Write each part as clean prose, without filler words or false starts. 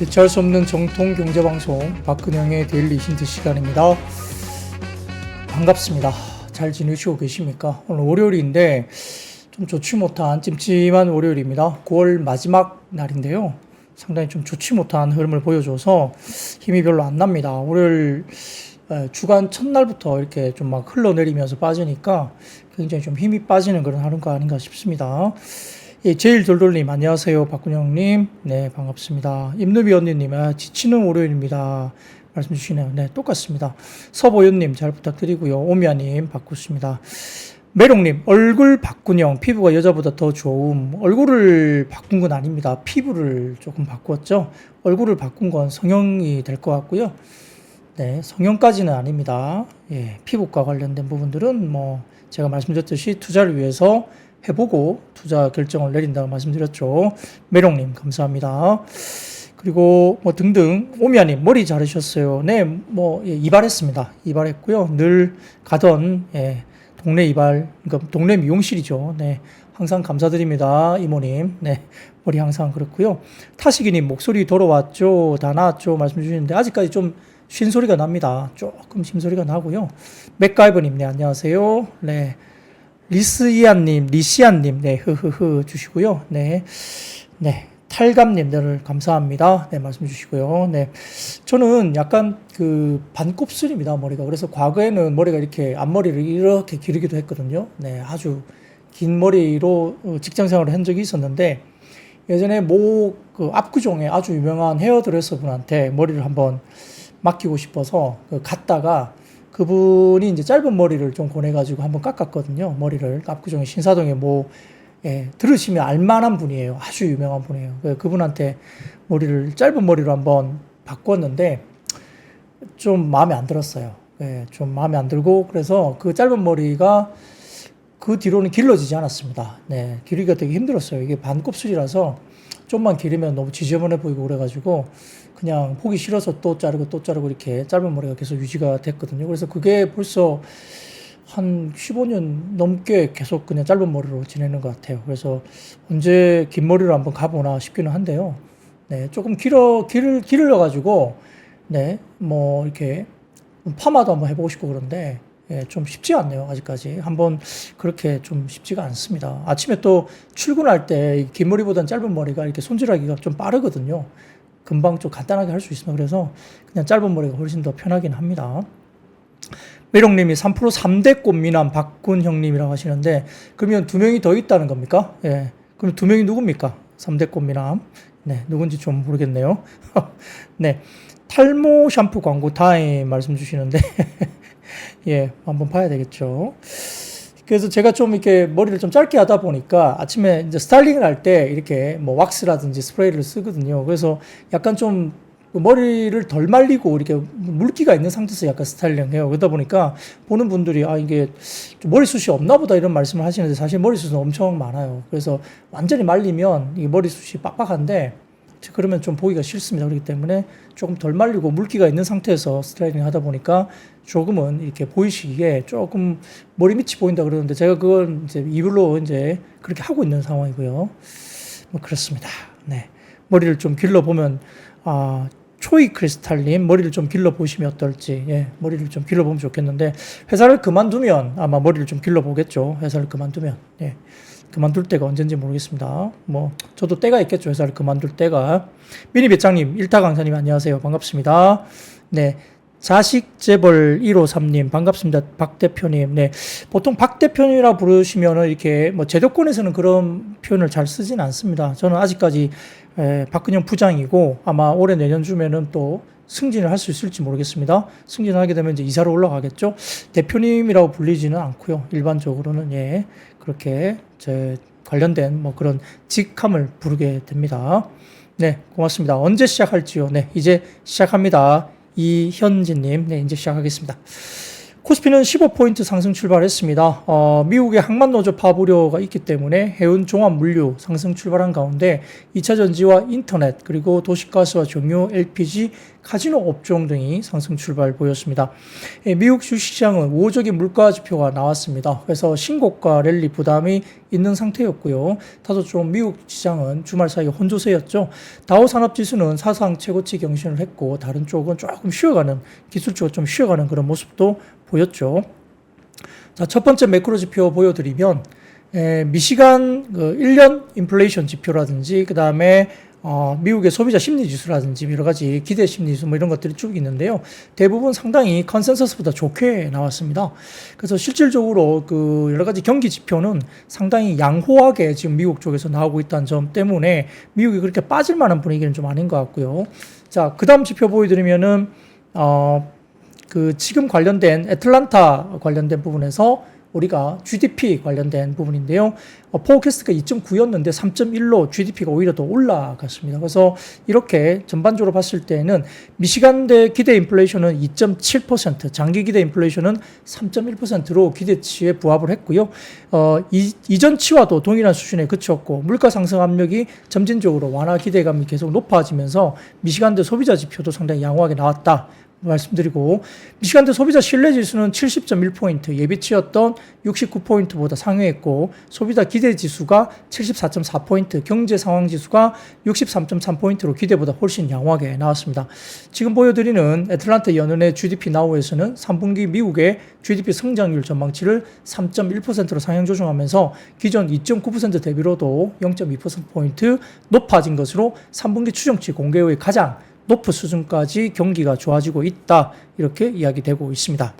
대체할 수 없는 정통 경제방송 박근영의 데일리 힌트 시간입니다. 반갑습니다. 잘 지내시고 계십니까? 오늘 월요일인데 좀 좋지 못한 찜찜한 월요일입니다. 9월 마지막 날인데요. 상당히 좀 좋지 못한 흐름을 보여줘서 힘이 별로 안 납니다. 월요일 주간 첫날부터 이렇게 좀 막 흘러내리면서 빠지니까 굉장히 좀 힘이 빠지는 그런 하루가 아닌가 싶습니다. 예, 제일 돌돌님 안녕하세요. 박근영님 네 반갑습니다. 임누비 언니님 지치는 월요일입니다. 말씀 주시네요. 네 똑같습니다. 서보윤님 잘 부탁드리고요. 오미아님 바꾸십니다. 메롱님 얼굴 박근영 피부가 여자보다 더 좋음. 얼굴을 바꾼 건 아닙니다. 피부를 조금 바꾸었죠. 얼굴을 바꾼 건 성형이 될 것 같고요. 네 성형까지는 아닙니다. 예, 피부과 관련된 부분들은 뭐 제가 말씀드렸듯이 투자를 위해서 해보고 투자 결정을 내린다고 말씀드렸죠. 메롱님 감사합니다. 그리고 뭐 등등 오미아님 머리 자르셨어요. 네, 뭐 예, 이발했습니다. 이발했고요. 늘 가던 예, 동네 이발, 그러니까 동네 미용실이죠. 네, 항상 감사드립니다, 이모님. 네, 머리 항상 그렇고요. 타시기님 목소리 돌아왔죠, 다 나왔죠 말씀 주시는데 아직까지 좀 쉰 소리가 납니다. 조금 쉼 소리가 나고요. 맥가이버님 네 안녕하세요. 네. 리시안님, 네, 흐흐흐 주시고요. 네. 네. 탈감님, 늘 감사합니다. 네, 말씀 주시고요. 네. 저는 약간 그 반곱슬입니다, 머리가. 그래서 과거에는 머리가 이렇게, 앞머리를 이렇게 기르기도 했거든요. 네, 아주 긴 머리로 직장 생활을 한 적이 있었는데, 예전에 그 압구정에 아주 유명한 헤어드레서 분한테 머리를 한번 맡기고 싶어서 갔다가 그분이 이제 짧은 머리를 좀 권해가지고 한번 깎았거든요. 머리를. 압구정의 신사동에 뭐, 예, 들으시면 알만한 분이에요. 아주 유명한 분이에요. 그분한테 머리를, 짧은 머리로 한번 바꿨는데 좀 마음에 안 들었어요. 예, 좀 마음에 안 들고 그래서 그 짧은 머리가 그 뒤로는 길러지지 않았습니다. 네, 기르기가 되게 힘들었어요. 이게 반곱슬이라서 좀만 기르면 너무 지저분해 보이고 그래가지고 그냥 보기 싫어서 또 자르고 이렇게 짧은 머리가 계속 유지가 됐거든요. 그래서 그게 벌써 한 15년 넘게 계속 그냥 짧은 머리로 지내는 것 같아요. 그래서 언제 긴 머리로 한번 가보나 싶기는 한데요. 네, 조금 기르려가지고, 네, 뭐, 이렇게 파마도 한번 해보고 싶고 그런데, 예, 좀 쉽지 않네요. 아직까지. 한번 그렇게 좀 쉽지가 않습니다. 아침에 또 출근할 때 긴 머리보다는 짧은 머리가 이렇게 손질하기가 좀 빠르거든요. 금방 좀 간단하게 할 수 있습니다. 그래서 그냥 짧은 머리가 훨씬 더 편하긴 합니다. 메롱님이 3% 3대 꽃미남 박군형님이라고 하시는데 그러면 2명이 더 있다는 겁니까? 예. 그럼 2명이 누굽니까? 3대 꽃미남. 네, 누군지 좀 모르겠네요. 네. 탈모 샴푸 광고 타임 말씀 주시는데 예, 한번 봐야 되겠죠. 그래서 제가 좀 이렇게 머리를 좀 짧게 하다 보니까 아침에 이제 스타일링을 할 때 이렇게 뭐 왁스라든지 스프레이를 쓰거든요. 그래서 약간 좀 머리를 덜 말리고 이렇게 물기가 있는 상태에서 약간 스타일링 해요. 그러다 보니까 보는 분들이 이게 좀 머리숱이 없나 보다 이런 말씀을 하시는데 사실 머리숱은 엄청 많아요. 그래서 완전히 말리면 이 머리숱이 빡빡한데 그러면 좀 보기가 싫습니다. 그렇기 때문에 조금 덜 말리고 물기가 있는 상태에서 스타일링 하다 보니까 조금은 이렇게 보이시기에 조금 머리 밑이 보인다 그러는데 제가 그걸 이제 이불로 이제 그렇게 하고 있는 상황이고요. 뭐 그렇습니다. 네. 머리를 좀 길러보면, 초이 크리스탈님 머리를 좀 길러보시면 어떨지, 예, 머리를 좀 길러보면 좋겠는데, 회사를 그만두면 아마 머리를 좀 길러보겠죠. 회사를 그만두면. 예. 그만둘 때가 언젠지 모르겠습니다. 뭐 저도 때가 있겠죠. 회사를 그만둘 때가. 미니 배짱님, 일타 강사님 안녕하세요. 반갑습니다. 네. 자식재벌 153님 반갑습니다. 박 대표님. 네. 보통 박 대표님이라 부르시면은 이렇게 뭐 제도권에서는 그런 표현을 잘 쓰진 않습니다. 저는 아직까지 박근영 부장이고 아마 올해 내년쯤에는 또 승진을 할 수 있을지 모르겠습니다. 승진을 하게 되면 이제 이사로 올라가겠죠. 대표님이라고 불리지는 않고요. 일반적으로는 예, 그렇게 제 관련된 뭐 그런 직함을 부르게 됩니다. 네, 고맙습니다. 언제 시작할지요? 네, 이제 시작합니다. 이현진님, 네, 이제 시작하겠습니다. 코스피는 15포인트 상승 출발했습니다. 미국의 항만노조 파업 우려가 있기 때문에 해운 종합 물류 상승 출발한 가운데 2차 전지와 인터넷 그리고 도시가스와 정유, LPG, 카지노 업종 등이 상승 출발 보였습니다. 미국 주식시장은 우호적인 물가 지표가 나왔습니다. 그래서 신고가 랠리 부담이 있는 상태였고요. 다소 좀 미국 시장은 주말 사이 혼조세였죠. 다우 산업지수는 사상 최고치 경신을 했고 다른 쪽은 조금 쉬어가는 기술적으로 좀 쉬어가는 그런 모습도 보였죠. 자, 첫 번째 매크로 지표 보여드리면 미시간 1년 인플레이션 지표라든지 그 다음에 미국의 소비자 심리 지수라든지 여러 가지 기대 심리 지수 뭐 이런 것들이 쭉 있는데요. 대부분 상당히 컨센서스보다 좋게 나왔습니다. 그래서 실질적으로 그 여러 가지 경기 지표는 상당히 양호하게 지금 미국 쪽에서 나오고 있다는 점 때문에 미국이 그렇게 빠질 만한 분위기는 좀 아닌 것 같고요. 자, 그 다음 지표 보여드리면은 그 지금 관련된 애틀란타 관련된 부분에서 우리가 GDP 관련된 부분인데요. 포캐스트가 2.9였는데 3.1로 GDP가 오히려 더 올라갔습니다. 그래서 이렇게 전반적으로 봤을 때는 미시간대 기대 인플레이션은 2.7%, 장기 기대 인플레이션은 3.1%로 기대치에 부합을 했고요. 이전치와도 동일한 수준에 그쳤고 물가 상승 압력이 점진적으로 완화 기대감이 계속 높아지면서 미시간대 소비자 지표도 상당히 양호하게 나왔다. 말씀드리고 미시간대 소비자 신뢰지수는 70.1포인트 예비치였던 69포인트보다 상회했고 소비자 기대지수가 74.4포인트 경제상황지수가 63.3포인트로 기대보다 훨씬 양호하게 나왔습니다. 지금 보여드리는 애틀란타 연은의 GDP 나우에서는 3분기 미국의 GDP 성장률 전망치를 3.1%로 상향 조정하면서 기존 2.9% 대비로도 0.2%포인트 높아진 것으로 3분기 추정치 공개 후에 가장 높은 수준까지 경기가 좋아지고 있다. 이렇게 이야기되고 있습니다.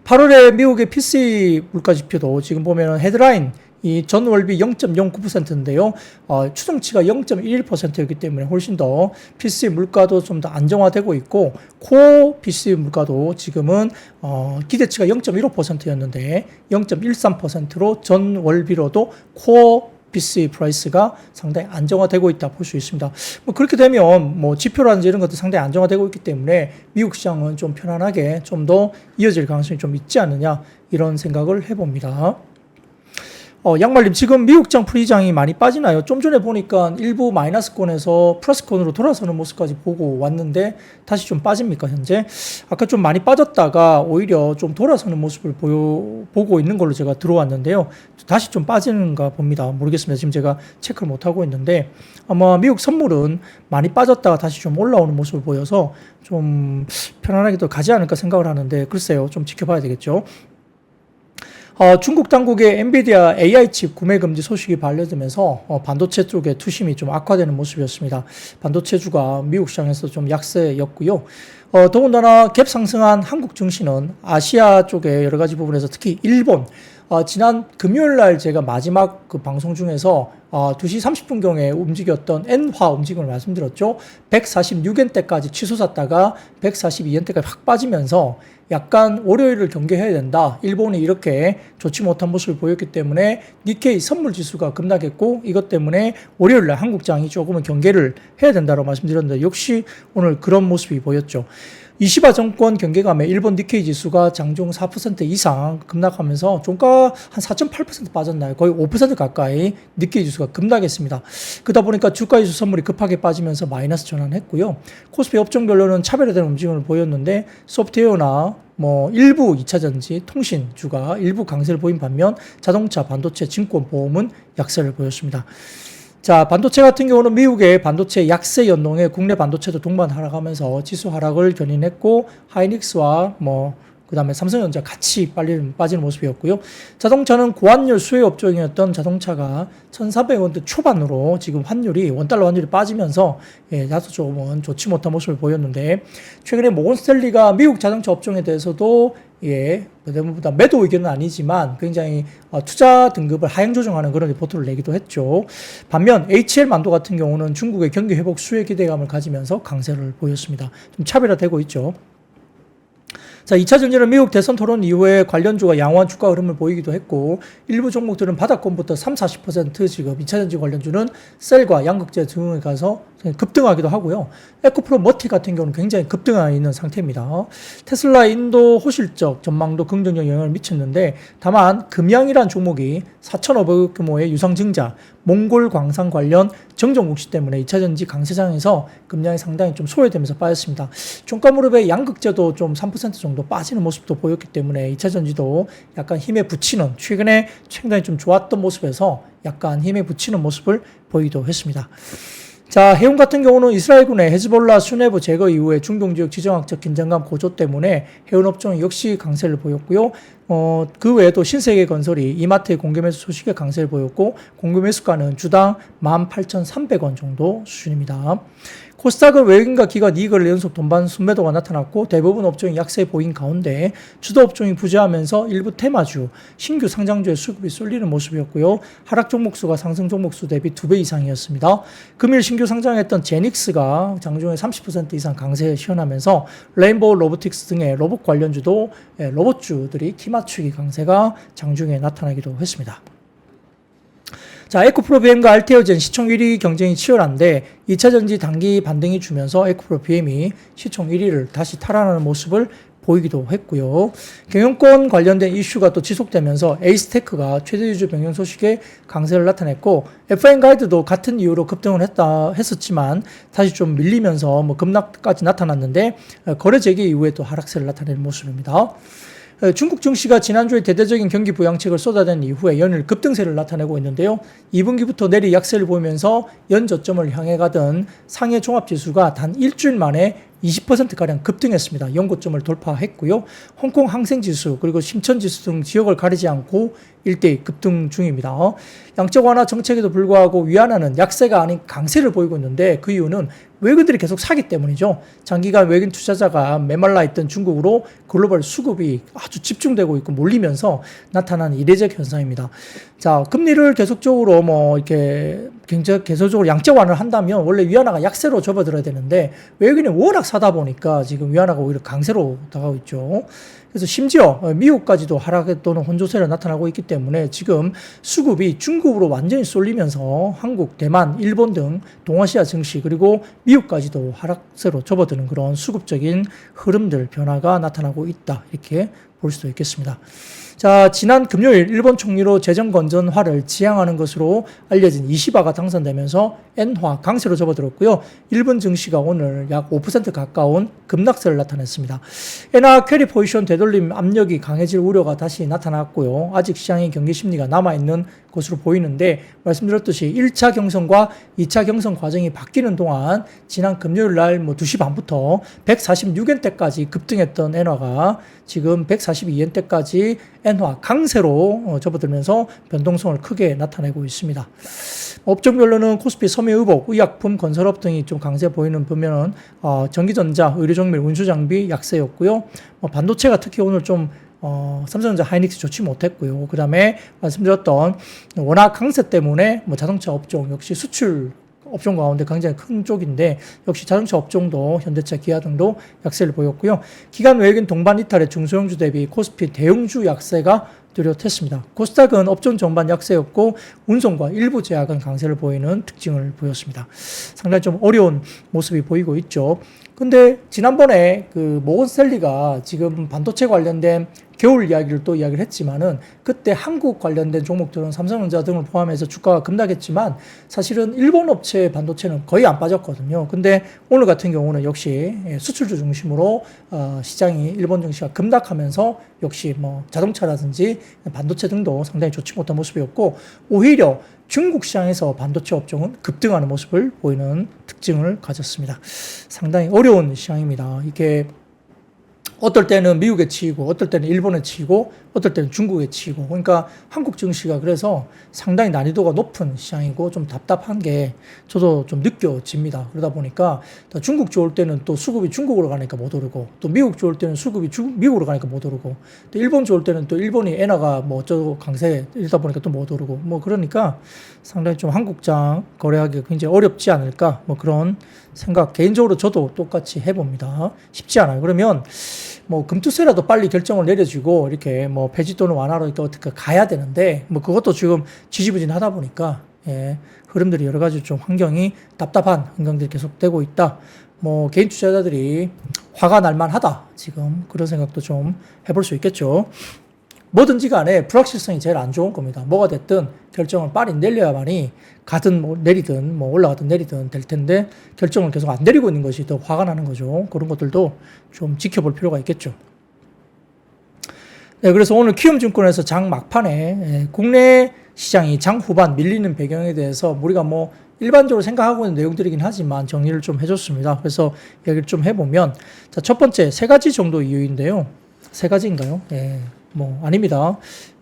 8월에 미국의 PCE 물가지표도 지금 보면 헤드라인 이 전월비 0.09%인데요. 추정치가 0.11%였기 때문에 훨씬 더 PCE 물가도 좀 더 안정화되고 있고 코어 PCE 물가도 지금은 기대치가 0.15%였는데 0.13%로 전월비로도 코어 PCE 프라이스가 상당히 안정화되고 있다 볼 수 있습니다. 뭐 그렇게 되면 뭐 지표라든지 이런 것도 상당히 안정화되고 있기 때문에 미국 시장은 좀 편안하게 좀 더 이어질 가능성이 좀 있지 않느냐 이런 생각을 해봅니다. 양말님 지금 미국장 프리장이 많이 빠지나요? 좀 전에 보니까 일부 마이너스권에서 플러스권으로 돌아서는 모습까지 보고 왔는데 다시 좀 빠집니까 현재? 아까 좀 많이 빠졌다가 오히려 좀 돌아서는 모습을 보고 있는 걸로 제가 들어왔는데요. 다시 좀 빠지는가 봅니다. 모르겠습니다. 지금 제가 체크를 못하고 있는데 아마 미국 선물은 많이 빠졌다가 다시 좀 올라오는 모습을 보여서 좀 편안하게 또 가지 않을까 생각을 하는데 글쎄요. 좀 지켜봐야 되겠죠. 중국 당국의 엔비디아 AI 칩 구매 금지 소식이 발려지면서 반도체 쪽의 투심이 좀 악화되는 모습이었습니다. 반도체주가 미국 시장에서 좀 약세였고요. 더군다나 갭 상승한 한국 증시는 아시아 쪽의 여러 가지 부분에서 특히 일본, 지난 금요일 날 제가 마지막 그 방송 중에서 2시 30분경에 움직였던 엔화 움직임을 말씀드렸죠. 146엔대까지 치솟았다가 142엔대까지 확 빠지면서 약간 월요일을 경계해야 된다. 일본이 이렇게 좋지 못한 모습을 보였기 때문에 니케이 선물 지수가 급락했고 이것 때문에 월요일 날 한국장이 조금은 경계를 해야 된다고 말씀드렸는데 역시 오늘 그런 모습이 보였죠. 이시바 정권 경계감에 일본 니케이 지수가 장중 4% 이상 급락하면서 종가 한 4.8% 빠졌나요? 거의 5% 가까이 니케이 지수가 급락했습니다. 그러다 보니까 주가지수 선물이 급하게 빠지면서 마이너스 전환했고요. 코스피 업종별로는 차별화된 움직임을 보였는데 소프트웨어나 뭐 일부 2차전지, 통신주가 일부 강세를 보인 반면 자동차, 반도체, 증권, 보험은 약세를 보였습니다. 자, 반도체 같은 경우는 미국의 반도체 약세 연동에 국내 반도체도 동반 하락하면서 지수 하락을 견인했고 하이닉스와 그 다음에 삼성전자 같이 빠지는 모습이었고요. 자동차는 고환율 수혜 업종이었던 자동차가 1,400원대 초반으로 지금 원달러 환율이 빠지면서 다소 조금은 좋지 못한 모습을 보였는데 최근에 모건스탠리가 미국 자동차 업종에 대해서도 대부분 매도 의견은 아니지만 굉장히 투자 등급을 하향 조정하는 그런 리포트를 내기도 했죠. 반면 HL만도 같은 경우는 중국의 경기 회복 수혜 기대감을 가지면서 강세를 보였습니다. 좀 차별화되고 있죠. 자, 2차 전지는 미국 대선 토론 이후에 관련주가 양호한 주가 흐름을 보이기도 했고 일부 종목들은 바닥권부터 30-40% 지금 2차 전지 관련주는 셀과 양극재 등에 가서 급등하기도 하고요. 에코프로 머티 같은 경우는 굉장히 급등해 있는 상태입니다. 테슬라 인도 호실적 전망도 긍정적 영향을 미쳤는데 다만 금양이란 종목이 4,500억 규모의 유상증자, 몽골 광산 관련 정정 묵시 때문에 2차전지 강세장에서 금량이 상당히 좀 소외되면서 빠졌습니다. 종가 무릎의 양극재도 좀 3% 정도 빠지는 모습도 보였기 때문에 2차전지도 약간 힘에 붙이는 최근에 상당히 좀 좋았던 모습에서 약간 힘에 붙이는 모습을 보이기도 했습니다. 자, 해운 같은 경우는 이스라엘군의 헤즈볼라 수뇌부 제거 이후에 중동 지역 지정학적 긴장감 고조 때문에 해운 업종이 역시 강세를 보였고요. 그 외에도 신세계건설이 이마트의 공개매수 소식에 강세를 보였고 공개매수가는 주당 18,300원 정도 수준입니다. 코스닥은 외국인과 기관 이익을 연속 돈반 순매도가 나타났고 대부분 업종이 약세 보인 가운데 주도 업종이 부재하면서 일부 테마주, 신규 상장주의 수급이 쏠리는 모습이었고요. 하락 종목수가 상승 종목수 대비 2배 이상이었습니다. 금일 신규 상장했던 제닉스가 장중에 30% 이상 강세에 시현하면서 레인보우 로보틱스 등의 로봇 관련주도 로봇주들이 키맞추기 강세가 장중에 나타나기도 했습니다. 자, 에코프로 BM과 알테오젠 시총 1위 경쟁이 치열한데 2차전지 단기 반등이 주면서 에코프로 BM이 시총 1위를 다시 탈환하는 모습을 보이기도 했고요. 경영권 관련된 이슈가 또 지속되면서 에이스테크가 최대 유주 변경 소식에 강세를 나타냈고 FN 가이드도 같은 이유로 급등을 했었지만 다시 좀 밀리면서 급락까지 나타났는데 거래 재개 이후에 또 하락세를 나타내는 모습입니다. 중국 증시가 지난주에 대대적인 경기 부양책을 쏟아낸 이후에 연일 급등세를 나타내고 있는데요. 2분기부터 내리 약세를 보이면서 연저점을 향해 가던 상해 종합지수가 단 일주일 만에 20%가량 급등했습니다. 연고점을 돌파했고요. 홍콩 항생지수 그리고 심천지수 등 지역을 가리지 않고 일대일 급등 중입니다. 양적 완화 정책에도 불구하고 위안화는 약세가 아닌 강세를 보이고 있는데 그 이유는 외국인들이 계속 사기 때문이죠. 장기간 외국인 투자자가 메말라 있던 중국으로 글로벌 수급이 아주 집중되고 있고 몰리면서 나타난 이례적 현상입니다. 자, 금리를 계속적으로 이렇게 굉장히 계속적으로 양적 완화를 한다면 원래 위안화가 약세로 접어들어야 되는데 외국인이 워낙 사다 보니까 지금 위안화가 오히려 강세로 나가고 있죠. 그래서 심지어 미국까지도 하락 또는 혼조세로 나타나고 있기 때문에 지금 수급이 중국으로 완전히 쏠리면서 한국, 대만, 일본 등 동아시아 증시 그리고 미국까지도 하락세로 접어드는 그런 수급적인 흐름들 변화가 나타나고 있다. 이렇게 볼 수도 있겠습니다. 자, 지난 금요일 일본 총리로 재정 건전화를 지향하는 것으로 알려진 이시바가 당선되면서 엔화 강세로 접어들었고요. 일본 증시가 오늘 약 5% 가까운 급락세를 나타냈습니다. 엔화 캐리 포지션 되돌림 압력이 강해질 우려가 다시 나타났고요. 아직 시장의 경기 심리가 남아있는 것으로 보이는데 말씀드렸듯이 1차 경선과 2차 경선 과정이 바뀌는 동안 지난 금요일 날 2시 반부터 146엔대까지 급등했던 엔화가 지금 142엔대까지 엔화 강세로 접어들면서 변동성을 크게 나타내고 있습니다. 업종별로는 코스피, 섬유의복, 의약품, 건설업 등이 좀 강세 보이는 반면은 전기전자, 의료정밀, 운수장비 약세였고요. 반도체가 특히 오늘 좀 삼성전자, 하이닉스 좋지 못했고요. 그 다음에 말씀드렸던 워낙 강세 때문에 자동차 업종 역시 수출 업종 가운데 굉장히 큰 쪽인데 역시 자동차 업종도 현대차, 기아 등도 약세를 보였고요. 기관 외국인 동반 이탈의 중소형주 대비 코스피 대형주 약세가 뚜렷했습니다. 코스닥은 업종 전반 약세였고 운송과 일부 제약은 강세를 보이는 특징을 보였습니다. 상당히 좀 어려운 모습이 보이고 있죠. 근데 지난번에 그 모건 스탠리가 지금 반도체 관련된 겨울 이야기를 또 이야기를 했지만은 그때 한국 관련된 종목들은 삼성전자 등을 포함해서 주가가 급락했지만 사실은 일본 업체 반도체는 거의 안 빠졌거든요. 근데 오늘 같은 경우는 역시 수출주 중심으로 시장이 일본 증시가 급락하면서 역시 자동차라든지 반도체 등도 상당히 좋지 못한 모습이었고 오히려 중국 시장에서 반도체 업종은 급등하는 모습을 보이는 특징을 가졌습니다. 상당히 어려운 시장입니다. 이게 어떨 때는 미국에 치이고 어떨 때는 일본에 치이고 어떨 때는 중국에 치이고 그러니까 한국 증시가 그래서 상당히 난이도가 높은 시장이고 좀 답답한 게 저도 좀 느껴집니다. 그러다 보니까 또 중국 좋을 때는 또 수급이 중국으로 가니까 못 오르고 또 미국 좋을 때는 수급이 미국으로 가니까 못 오르고 또 일본 좋을 때는 또 일본이 엔화가 어쩌고 강세 이러다 보니까 또 못 오르고 그러니까 상당히 좀 한국장 거래하기가 굉장히 어렵지 않을까 그런 생각 개인적으로 저도 똑같이 해봅니다. 쉽지 않아요. 그러면 금투세라도 빨리 결정을 내려주고 이렇게 뭐 폐지 또는 완화로 이렇게 어떻게 가야 되는데 뭐 그것도 지금 지지부진하다 보니까 흐름들이 여러 가지 좀 환경이 답답한 환경들이 계속되고 있다. 뭐 개인 투자자들이 화가 날 만하다. 지금 그런 생각도 좀 해볼 수 있겠죠. 뭐든지 간에 불확실성이 제일 안 좋은 겁니다. 뭐가 됐든 결정을 빨리 내려야만이 가든 뭐 내리든 뭐 올라가든 내리든 될 텐데 결정을 계속 안 내리고 있는 것이 더 화가 나는 거죠. 그런 것들도 좀 지켜볼 필요가 있겠죠. 네, 그래서 오늘 키움증권에서 장 막판에 국내 시장이 장 후반 밀리는 배경에 대해서 우리가 뭐 일반적으로 생각하고 있는 내용들이긴 하지만 정리를 좀 해줬습니다. 그래서 얘기를 좀 해보면 자, 첫 번째 세 가지 정도 이유인데요. 세 가지인가요? 예. 뭐 아닙니다.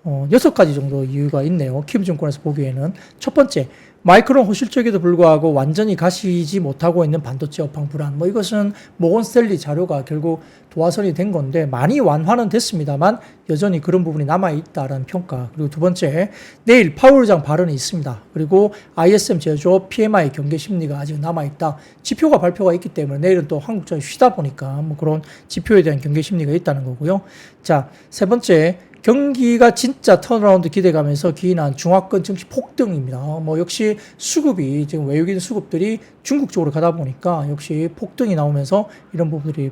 6가지 정도 이유가 있네요. 키움증권에서 보기에는. 첫 번째, 마이크론 호실적에도 불구하고 완전히 가시지 못하고 있는 반도체 업황 불안. 뭐 이것은 모건스탠리 자료가 결국 도화선이 된 건데 많이 완화는 됐습니다만 여전히 그런 부분이 남아있다라는 평가. 그리고 두 번째, 내일 파월 의장 발언이 있습니다. 그리고 ISM 제조업 PMI 경계 심리가 아직 남아있다. 지표가 발표가 있기 때문에 내일은 또 한국장이 쉬다 보니까 뭐 그런 지표에 대한 경계 심리가 있다는 거고요. 자, 세 번째, 경기가 진짜 턴어라운드 기대감에서 기인한 중화권 증시 폭등입니다. 뭐 역시 수급이 지금 외국인 수급들이 중국 쪽으로 가다 보니까 역시 폭등이 나오면서 이런 부분들이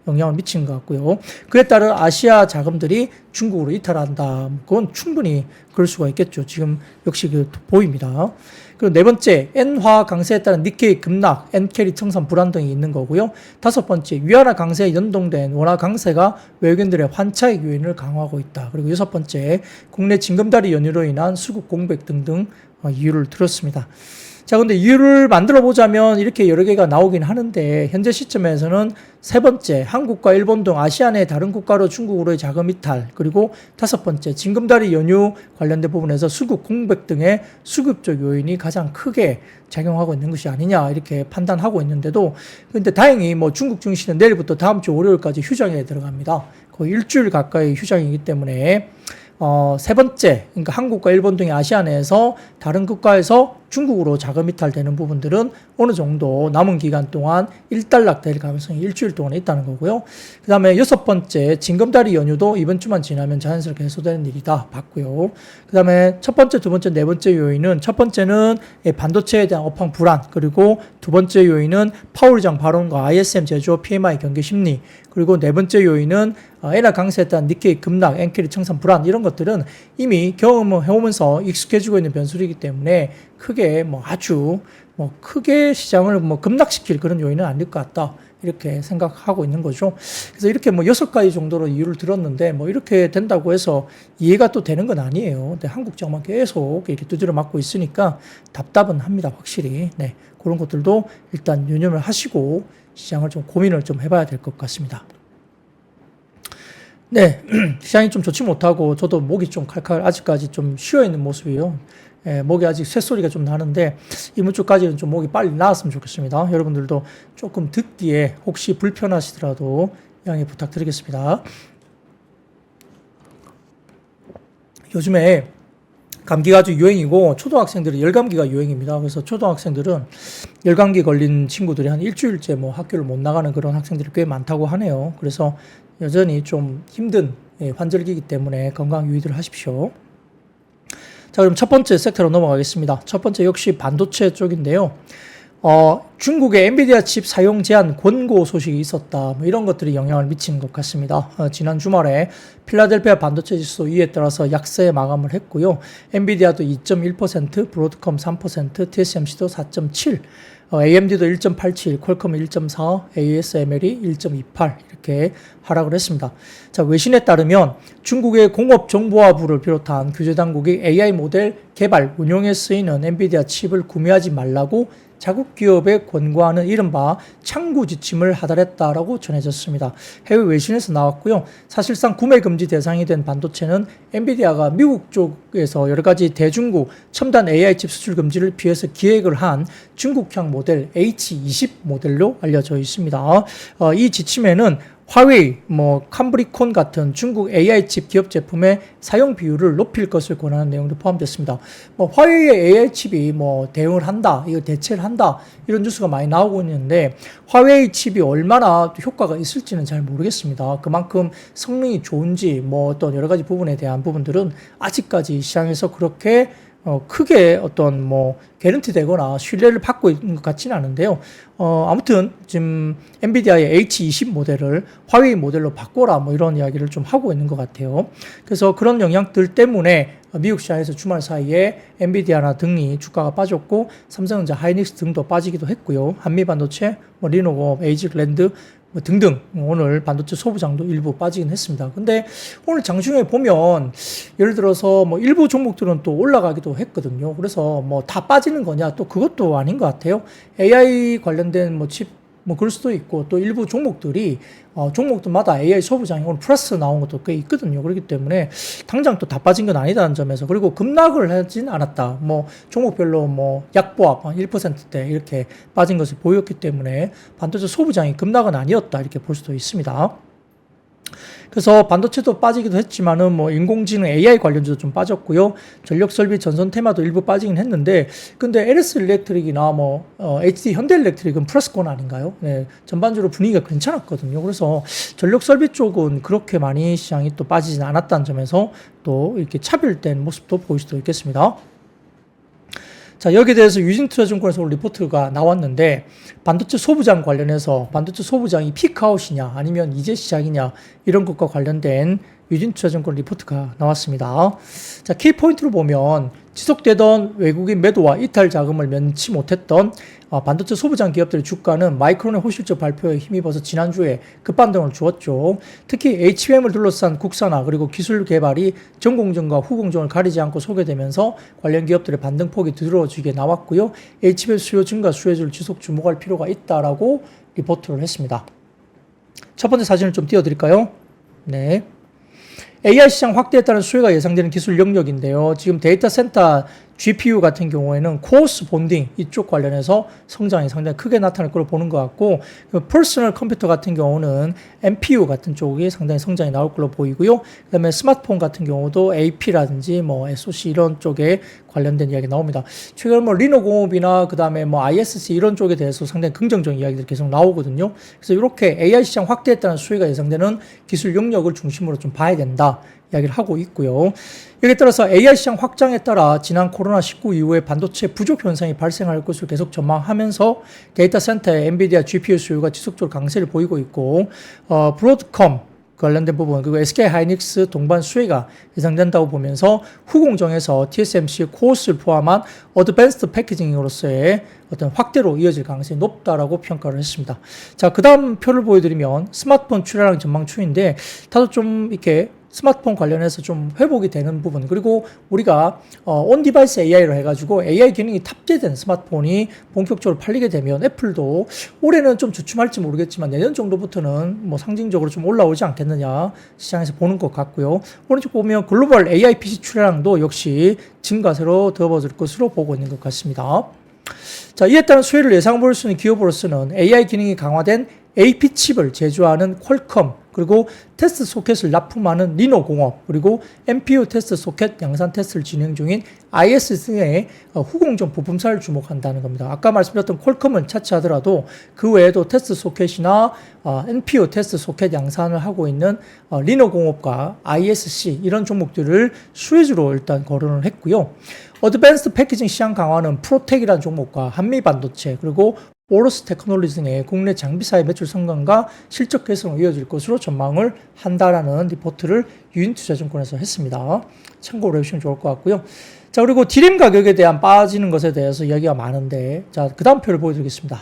영향을 미친 것 같고요. 그에 따른 아시아 자금들이 중국으로 이탈한다. 그건 충분히 그럴 수가 있겠죠. 지금 역시 보입니다. 그리고 네 번째, 엔화 강세에 따른 니케이 급락, 엔캐리 청산 불안 등이 있는 거고요. 다섯 번째, 위안화 강세에 연동된 원화 강세가 외국인들의 환차익 요인을 강화하고 있다. 그리고 여섯 번째, 국내 징검다리 연유로 인한 수급 공백 등등 이유를 들었습니다. 자, 근데 이유를 만들어 보자면 이렇게 여러 개가 나오긴 하는데 현재 시점에서는 세 번째, 한국과 일본 등 아시아 내 다른 국가로 중국으로의 자금 이탈, 그리고 다섯 번째, 징검다리 연유 관련된 부분에서 수급 공백 등의 수급적 요인이 가장 크게 작용하고 있는 것이 아니냐 이렇게 판단하고 있는데도 근데 다행히 뭐 중국 증시는 내일부터 다음 주 월요일까지 휴장에 들어갑니다. 거의 일주일 가까이 휴장이기 때문에 세 번째, 그러니까 한국과 일본 등의 아시아 내에서 다른 국가에서 중국으로 자금 이탈되는 부분들은 어느 정도 남은 기간 동안 일단락 될 가능성이 일주일 동안 있다는 거고요. 그 다음에 여섯 번째, 징검다리 연휴도 이번 주만 지나면 자연스럽게 해소되는 일이다 봤고요. 그 다음에 첫 번째, 두 번째, 네 번째 요인은 첫 번째는 반도체에 대한 업황 불안, 그리고 두 번째 요인은 파월 의장 발언과 ISM 제조업 PMI 경계 심리, 그리고 네 번째 요인은 엔화 강세에 따른 니케이 급락, 엔캐리 청산 불안 이런 것들은 이미 경험을 해오면서 익숙해지고 있는 변수이기 때문에 크게 뭐 아주 뭐 크게 시장을 뭐 급락시킬 그런 요인은 아닐 것 같다. 이렇게 생각하고 있는 거죠. 그래서 이렇게 뭐 6가지 정도로 이유를 들었는데 뭐 이렇게 된다고 해서 이해가 또 되는 건 아니에요. 근데 한국장만 계속 이렇게 두드려 맞고 있으니까 답답은 합니다. 확실히. 네. 그런 것들도 일단 유념을 하시고 시장을 좀 고민을 좀 해봐야 될 것 같습니다. 네. 시장이 좀 좋지 못하고 저도 목이 좀 칼칼 아직까지 좀 쉬어있는 모습이에요. 목이 아직 쇳소리가 좀 나는데 이번 주까지는 좀 목이 빨리 나았으면 좋겠습니다. 여러분들도 조금 듣기에 혹시 불편하시더라도 양해 부탁드리겠습니다. 요즘에 감기가 아주 유행이고 초등학생들은 열감기가 유행입니다. 그래서 초등학생들은 열감기 걸린 친구들이 한 일주일째 뭐 학교를 못 나가는 그런 학생들이 꽤 많다고 하네요. 그래서 여전히 좀 힘든 환절기이기 때문에 건강 유의들 하십시오. 자, 그럼 첫 번째 섹터로 넘어가겠습니다. 첫 번째 역시 반도체 쪽인데요. 중국의 엔비디아 칩 사용 제한 권고 소식이 있었다. 뭐 이런 것들이 영향을 미치는 것 같습니다. 지난 주말에 필라델피아 반도체 지수 2에 따라서 약세 마감을 했고요. 엔비디아도 2.1%, 브로드컴 3%, TSMC도 4.7%, AMD도 1.87, 퀄컴 1.4, ASML이 1.28 이렇게 하락을 했습니다. 자, 외신에 따르면 중국의 공업정보화부를 비롯한 규제당국이 AI 모델 개발, 운용에 쓰이는 엔비디아 칩을 구매하지 말라고 자국 기업에 권고하는 이른바 창구 지침을 하달했다라고 전해졌습니다. 해외 외신에서 나왔고요. 사실상 구매 금지 대상이 된 반도체는 엔비디아가 미국 쪽에서 여러 가지 대중국 첨단 AI 칩 수출 금지를 피해서 기획을 한 중국향 모델 H20 모델로 알려져 있습니다. 이 지침에는 화웨이, 캄브리콘 같은 중국 AI 칩 기업 제품의 사용 비율을 높일 것을 권하는 내용도 포함됐습니다. 화웨이의 AI 칩이 대응을 한다, 이거 대체를 한다, 이런 뉴스가 많이 나오고 있는데, 화웨이 칩이 얼마나 효과가 있을지는 잘 모르겠습니다. 그만큼 성능이 좋은지, 어떤 여러 가지 부분에 대한 부분들은 아직까지 시장에서 그렇게 크게 개런티 되거나 신뢰를 받고 있는 것 같지는 않은데요. 아무튼 지금 엔비디아의 H20 모델을 화웨이 모델로 바꿔라 이런 이야기를 좀 하고 있는 것 같아요. 그래서 그런 영향들 때문에 미국 시장에서 주말 사이에 엔비디아나 등이 주가가 빠졌고 삼성전자, 하이닉스 등도 빠지기도 했고요. 한미반도체, 리노공, 에이직랜드 등등 오늘 반도체 소부장도 일부 빠지긴 했습니다. 근데 오늘 장중에 보면 예를 들어서 일부 종목들은 또 올라가기도 했거든요. 그래서 다 빠지는 거냐 또 그것도 아닌 것 같아요. AI 관련된 칩 그럴 수도 있고 또 일부 종목들이 종목들마다 AI 소부장이 오늘 플러스 나온 것도 꽤 있거든요. 그렇기 때문에 당장 또 다 빠진 건 아니다는 점에서 그리고 급락을 하진 않았다. 종목별로 약보합 1%대 이렇게 빠진 것을 보였기 때문에 반도체 소부장이 급락은 아니었다 이렇게 볼 수도 있습니다. 그래서 반도체도 빠지기도 했지만은 인공지능 AI 관련주도 좀 빠졌고요. 전력 설비 전선 테마도 일부 빠지긴 했는데, 근데 LS 일렉트릭이나 HD 현대일렉트릭은 플러스권 아닌가요? 네, 전반적으로 분위기가 괜찮았거든요. 그래서 전력 설비 쪽은 그렇게 많이 시장이 또 빠지진 않았다는 점에서 또 이렇게 차별된 모습도 보일 수도 있겠습니다. 자, 여기에 대해서 유진투자증권에서 오늘 리포트가 나왔는데 반도체 소부장 관련해서 반도체 소부장이 피크아웃이냐 아니면 이제 시작이냐 이런 것과 관련된 유진투자증권 리포트가 나왔습니다. 자, 키포인트로 보면 지속되던 외국인 매도와 이탈 자금을 면치 못했던 반도체 소부장 기업들의 주가는 마이크론의 호실적 발표에 힘입어서 지난주에 급반등을 주었죠. 특히 HBM을 둘러싼 국산화 그리고 기술 개발이 전공정과 후공정을 가리지 않고 소개되면서 관련 기업들의 반등폭이 두드러지게 나왔고요. HBM 수요 증가 수혜주를 지속 주목할 필요가 있다라고 리포트를 했습니다. 첫 번째 사진을 좀 띄워드릴까요? 네. AI 시장 확대에 따른 수요가 예상되는 기술 영역인데요. 지금 데이터 센터 GPU 같은 경우에는 코어스 본딩 이쪽 관련해서 성장이 상당히 크게 나타날 걸로 보는 것 같고, 퍼스널 컴퓨터 같은 경우는 NPU 같은 쪽이 상당히 성장이 나올 걸로 보이고요. 그 다음에 스마트폰 같은 경우도 AP라든지 SoC 이런 쪽에 관련된 이야기 나옵니다. 최근 리노공업이나 그 다음에 ISC 이런 쪽에 대해서 상당히 긍정적인 이야기들이 계속 나오거든요. 그래서 이렇게 AI 시장 확대에 따른 수요가 예상되는 기술 영역을 중심으로 좀 봐야 된다. 이야기를 하고 있고요. 여기에 따라서 AI 시장 확장에 따라 지난 코로나19 이후에 반도체 부족 현상이 발생할 것을 계속 전망하면서 데이터 센터의 엔비디아 GPU 수요가 지속적으로 강세를 보이고 있고, 브로드컴 관련된 부분 그리고 SK 하이닉스 동반 수혜가 예상된다고 보면서 후공정에서 TSMC 코어스를 포함한 어드밴스드 패키징으로서의 어떤 확대로 이어질 가능성이 높다라고 평가를 했습니다. 자, 그 다음 표를 보여드리면 스마트폰 출하량 전망 추인데 다소 좀 이렇게 스마트폰 관련해서 좀 회복이 되는 부분 그리고 우리가 온디바이스 AI로 해가지고 AI 기능이 탑재된 스마트폰이 본격적으로 팔리게 되면 애플도 올해는 좀 주춤할지 모르겠지만 내년 정도부터는 상징적으로 좀 올라오지 않겠느냐 시장에서 보는 것 같고요. 오른쪽 보면 글로벌 AI PC 출하량도 역시 증가세로 더워질 것으로 보고 있는 것 같습니다. 자, 이에 따른 수혜를 예상 볼 수 있는 기업으로서는 AI 기능이 강화된 AP 칩을 제조하는 퀄컴 그리고 테스트 소켓을 납품하는 리노공업 그리고 NPU 테스트 소켓 양산 테스트를 진행 중인 ISC의 후공정 부품사를 주목한다는 겁니다. 아까 말씀드렸던 퀄컴은 차치하더라도 그 외에도 테스트 소켓이나 NPU 테스트 소켓 양산을 하고 있는 리노공업과 ISC 이런 종목들을 수혜주로 일단 거론을 했고요. 어드밴스드 패키징 시장 강화는 프로텍이라는 종목과 한미반도체 그리고 오로스 테크놀로지 등의 국내 장비사의 매출 성장과 실적 개선으로 이어질 것으로 전망을 한다라는 리포트를 유인투자증권에서 했습니다. 참고로 해주시면 좋을 것 같고요. 자, 그리고 디램 가격에 대한 빠지는 것에 대해서 이야기가 많은데, 자, 그 다음 표를 보여드리겠습니다.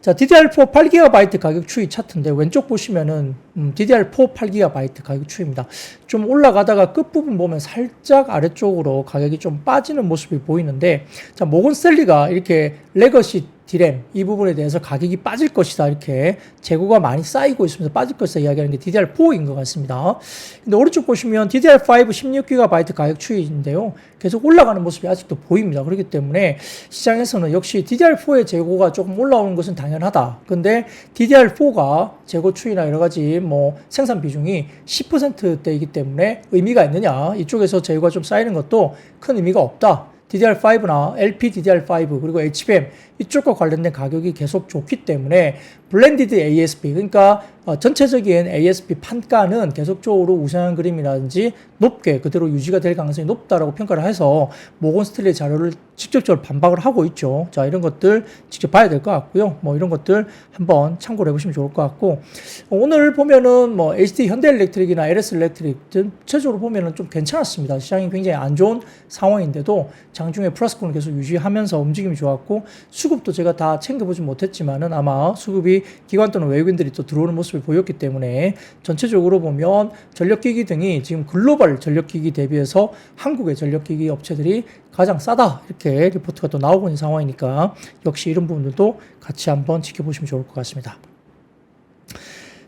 자, DDR4 8GB 가격 추이 차트인데 왼쪽 보시면은 DDR4 8GB 가격 추이입니다. 좀 올라가다가 끝부분 보면 살짝 아래쪽으로 가격이 좀 빠지는 모습이 보이는데, 자, 모건스탠리가 이렇게 레거시 디램 이 부분에 대해서 가격이 빠질 것이다, 이렇게 재고가 많이 쌓이고 있으면서 빠질 것이다 이야기하는 게 DDR4인 것 같습니다. 근데 오른쪽 보시면 DDR5 16GB 가격 추이인데요, 계속 올라가는 모습이 아직도 보입니다. 그렇기 때문에 시장에서는 역시 DDR4의 재고가 조금 올라오는 것은 당연하다. 근데 DDR4가 재고 추이나 여러 가지 뭐 생산 비중이 10%대이기 때문에 의미가 있느냐, 이쪽에서 재고가 좀 쌓이는 것도 큰 의미가 없다. DDR5나 LPDDR5 그리고 HBM 이쪽과 관련된 가격이 계속 좋기 때문에 블렌디드 ASP, 그러니까 전체적인 ASP 판가는 계속적으로 우상향 그림이라든지 높게 그대로 유지가 될 가능성이 높다라고 평가를 해서 모건스탠리 자료를 직접적으로 반박을 하고 있죠. 자, 이런 것들 직접 봐야 될 것 같고요. 뭐 이런 것들 한번 참고를 해보시면 좋을 것 같고, 오늘 보면은 뭐 HD 현대일렉트릭이나 LS 일렉트릭 전체적으로 보면은 좀 괜찮았습니다. 시장이 굉장히 안 좋은 상황인데도 장중에 플러스권을 계속 유지하면서 움직임이 좋았고, 수급도 제가 다 챙겨보지 못했지만은 아마 수급이 기관 또는 외국인들이 또 들어오는 모습을 보였기 때문에 전체적으로 보면 전력기기 등이 지금 글로벌 전력기기 대비해서 한국의 전력기기 업체들이 가장 싸다, 이렇게 리포트가 또 나오고 있는 상황이니까 역시 이런 부분들도 같이 한번 지켜보시면 좋을 것 같습니다.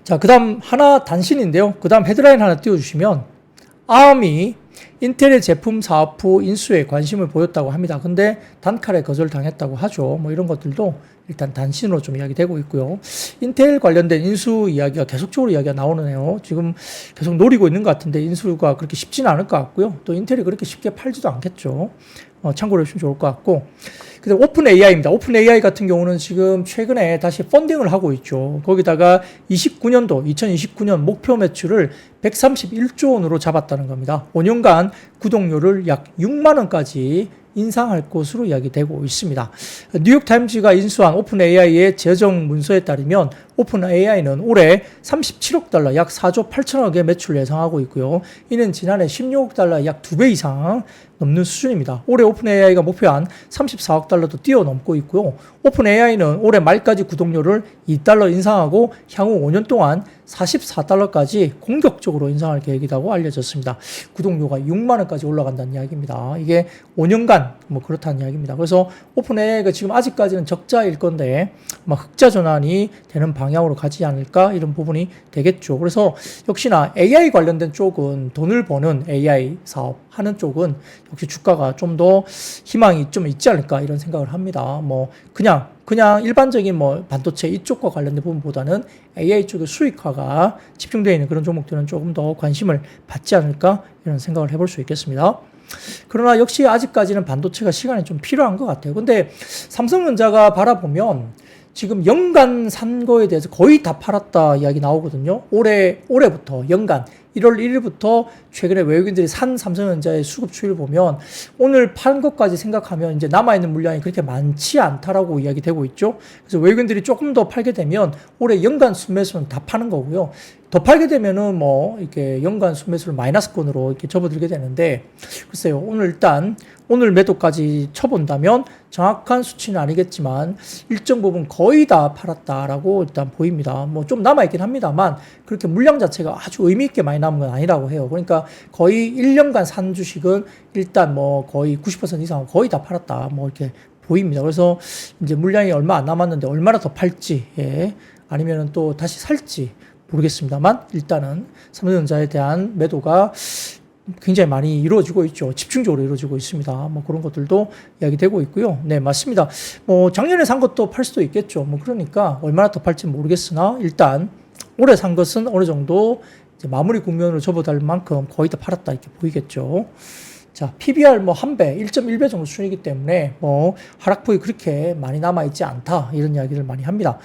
자, 그 다음 하나 단신인데요. 그 다음 헤드라인 하나 띄워주시면, 아음이 인텔의 제품 사업 후 인수에 관심을 보였다고 합니다. 근데 단칼에 거절당했다고 하죠. 뭐 이런 것들도 일단 단신으로 좀 이야기되고 있고요. 인텔 관련된 인수 이야기가 계속적으로 이야기가 나오네요. 지금 계속 노리고 있는 것 같은데 인수가 그렇게 쉽지는 않을 것 같고요. 또 인텔이 그렇게 쉽게 팔지도 않겠죠. 참고로 해주시면 좋을 것 같고, 그다음 오픈 AI입니다. 오픈 AI 같은 경우는 지금 최근에 다시 펀딩을 하고 있죠. 거기다가 2029년 목표 매출을 131조 원으로 잡았다는 겁니다. 5년간 구독료를 약 6만 원까지 인상할 것으로 이야기되고 있습니다. 뉴욕타임즈가 인수한 오픈 AI의 재정 문서에 따르면 오픈 AI는 올해 37억 달러, 약 4조 8천억의 매출을 예상하고 있고요. 이는 지난해 16억 달러, 약 2배 이상 넘는 수준입니다. 올해 오픈 AI가 목표한 34억 달러도 뛰어넘고 있고요. 오픈 AI는 올해 말까지 구독료를 2달러 인상하고 향후 5년 동안 44달러까지 공격적으로 인상할 계획이라고 알려졌습니다. 구독료가 6만 원까지 올라간다는 이야기입니다. 이게 5년간 뭐 그렇다는 이야기입니다. 그래서 오픈 AI가 지금 아직까지는 적자일 건데 아마 흑자 전환이 되는 방향으로 가지 않을까, 이런 부분이 되겠죠. 그래서 역시나 AI 관련된 쪽은, 돈을 버는 AI 사업 하는 쪽은 역시 주가가 좀 더 희망이 좀 있지 않을까, 이런 생각을 합니다. 뭐 그냥 일반적인 뭐 반도체 이쪽과 관련된 부분보다는 AI 쪽의 수익화가 집중되어 있는 그런 종목들은 조금 더 관심을 받지 않을까, 이런 생각을 해볼 수 있겠습니다. 그러나 역시 아직까지는 반도체가 시간이 좀 필요한 것 같아요. 근데 삼성전자가 바라보면 지금 연간 산 거에 대해서 거의 다 팔았다 이야기 나오거든요. 올해부터 연간 1월 1일부터 최근에 외국인들이 산 삼성전자의 수급 추이를 보면 오늘 판 것까지 생각하면 이제 남아있는 물량이 그렇게 많지 않다라고 이야기되고 있죠. 그래서 외국인들이 조금 더 팔게 되면 올해 연간 순매수는 다 파는 거고요. 더 팔게 되면은 뭐 이렇게 연간 순매수를 마이너스권으로 이렇게 접어들게 되는데, 글쎄요, 오늘 매도까지 쳐본다면 정확한 수치는 아니겠지만 일정 부분 거의 다 팔았다라고 일단 보입니다. 뭐 좀 남아있긴 합니다만 그렇게 물량 자체가 아주 의미있게 많이 남은 건 아니라고 해요. 그러니까 거의 1년간 산 주식은 일단 뭐 거의 90% 이상은 거의 다 팔았다, 뭐 이렇게 보입니다. 그래서 이제 물량이 얼마 안 남았는데 얼마나 더 팔지, 아니면은 또 다시 살지 모르겠습니다만 일단은 삼성전자에 대한 매도가 굉장히 많이 이루어지고 있죠. 집중적으로 이루어지고 있습니다. 뭐 그런 것들도 이야기되고 있고요. 네, 맞습니다. 뭐 작년에 산 것도 팔 수도 있겠죠. 뭐 그러니까 얼마나 더 팔지 모르겠으나 일단 올해 산 것은 어느 정도 이제 마무리 국면으로 접어들 만큼 거의 다 팔았다, 이렇게 보이겠죠. 자, PBR 뭐 1배, 1.1배 정도 수준이기 때문에 뭐 하락폭이 그렇게 많이 남아있지 않다, 이런 이야기를 많이 합니다.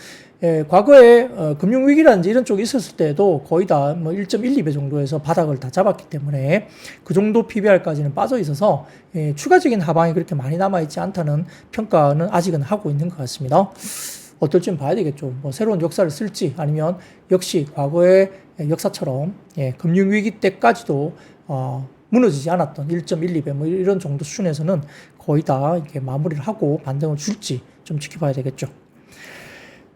과거에 금융위기라든지 이런 쪽이 있었을 때도 거의 다 뭐 1.1, 2배 정도에서 바닥을 다 잡았기 때문에 그 정도 PBR까지는 빠져 있어서 추가적인 하방이 그렇게 많이 남아있지 않다는 평가는 아직은 하고 있는 것 같습니다. 어떨지는 봐야 되겠죠. 뭐 새로운 역사를 쓸지, 아니면 역시 과거의 역사처럼 금융위기 때까지도 무너지지 않았던 1.1, 2배 뭐 이런 정도 수준에서는 거의 다 이렇게 마무리를 하고 반등을 줄지 좀 지켜봐야 되겠죠.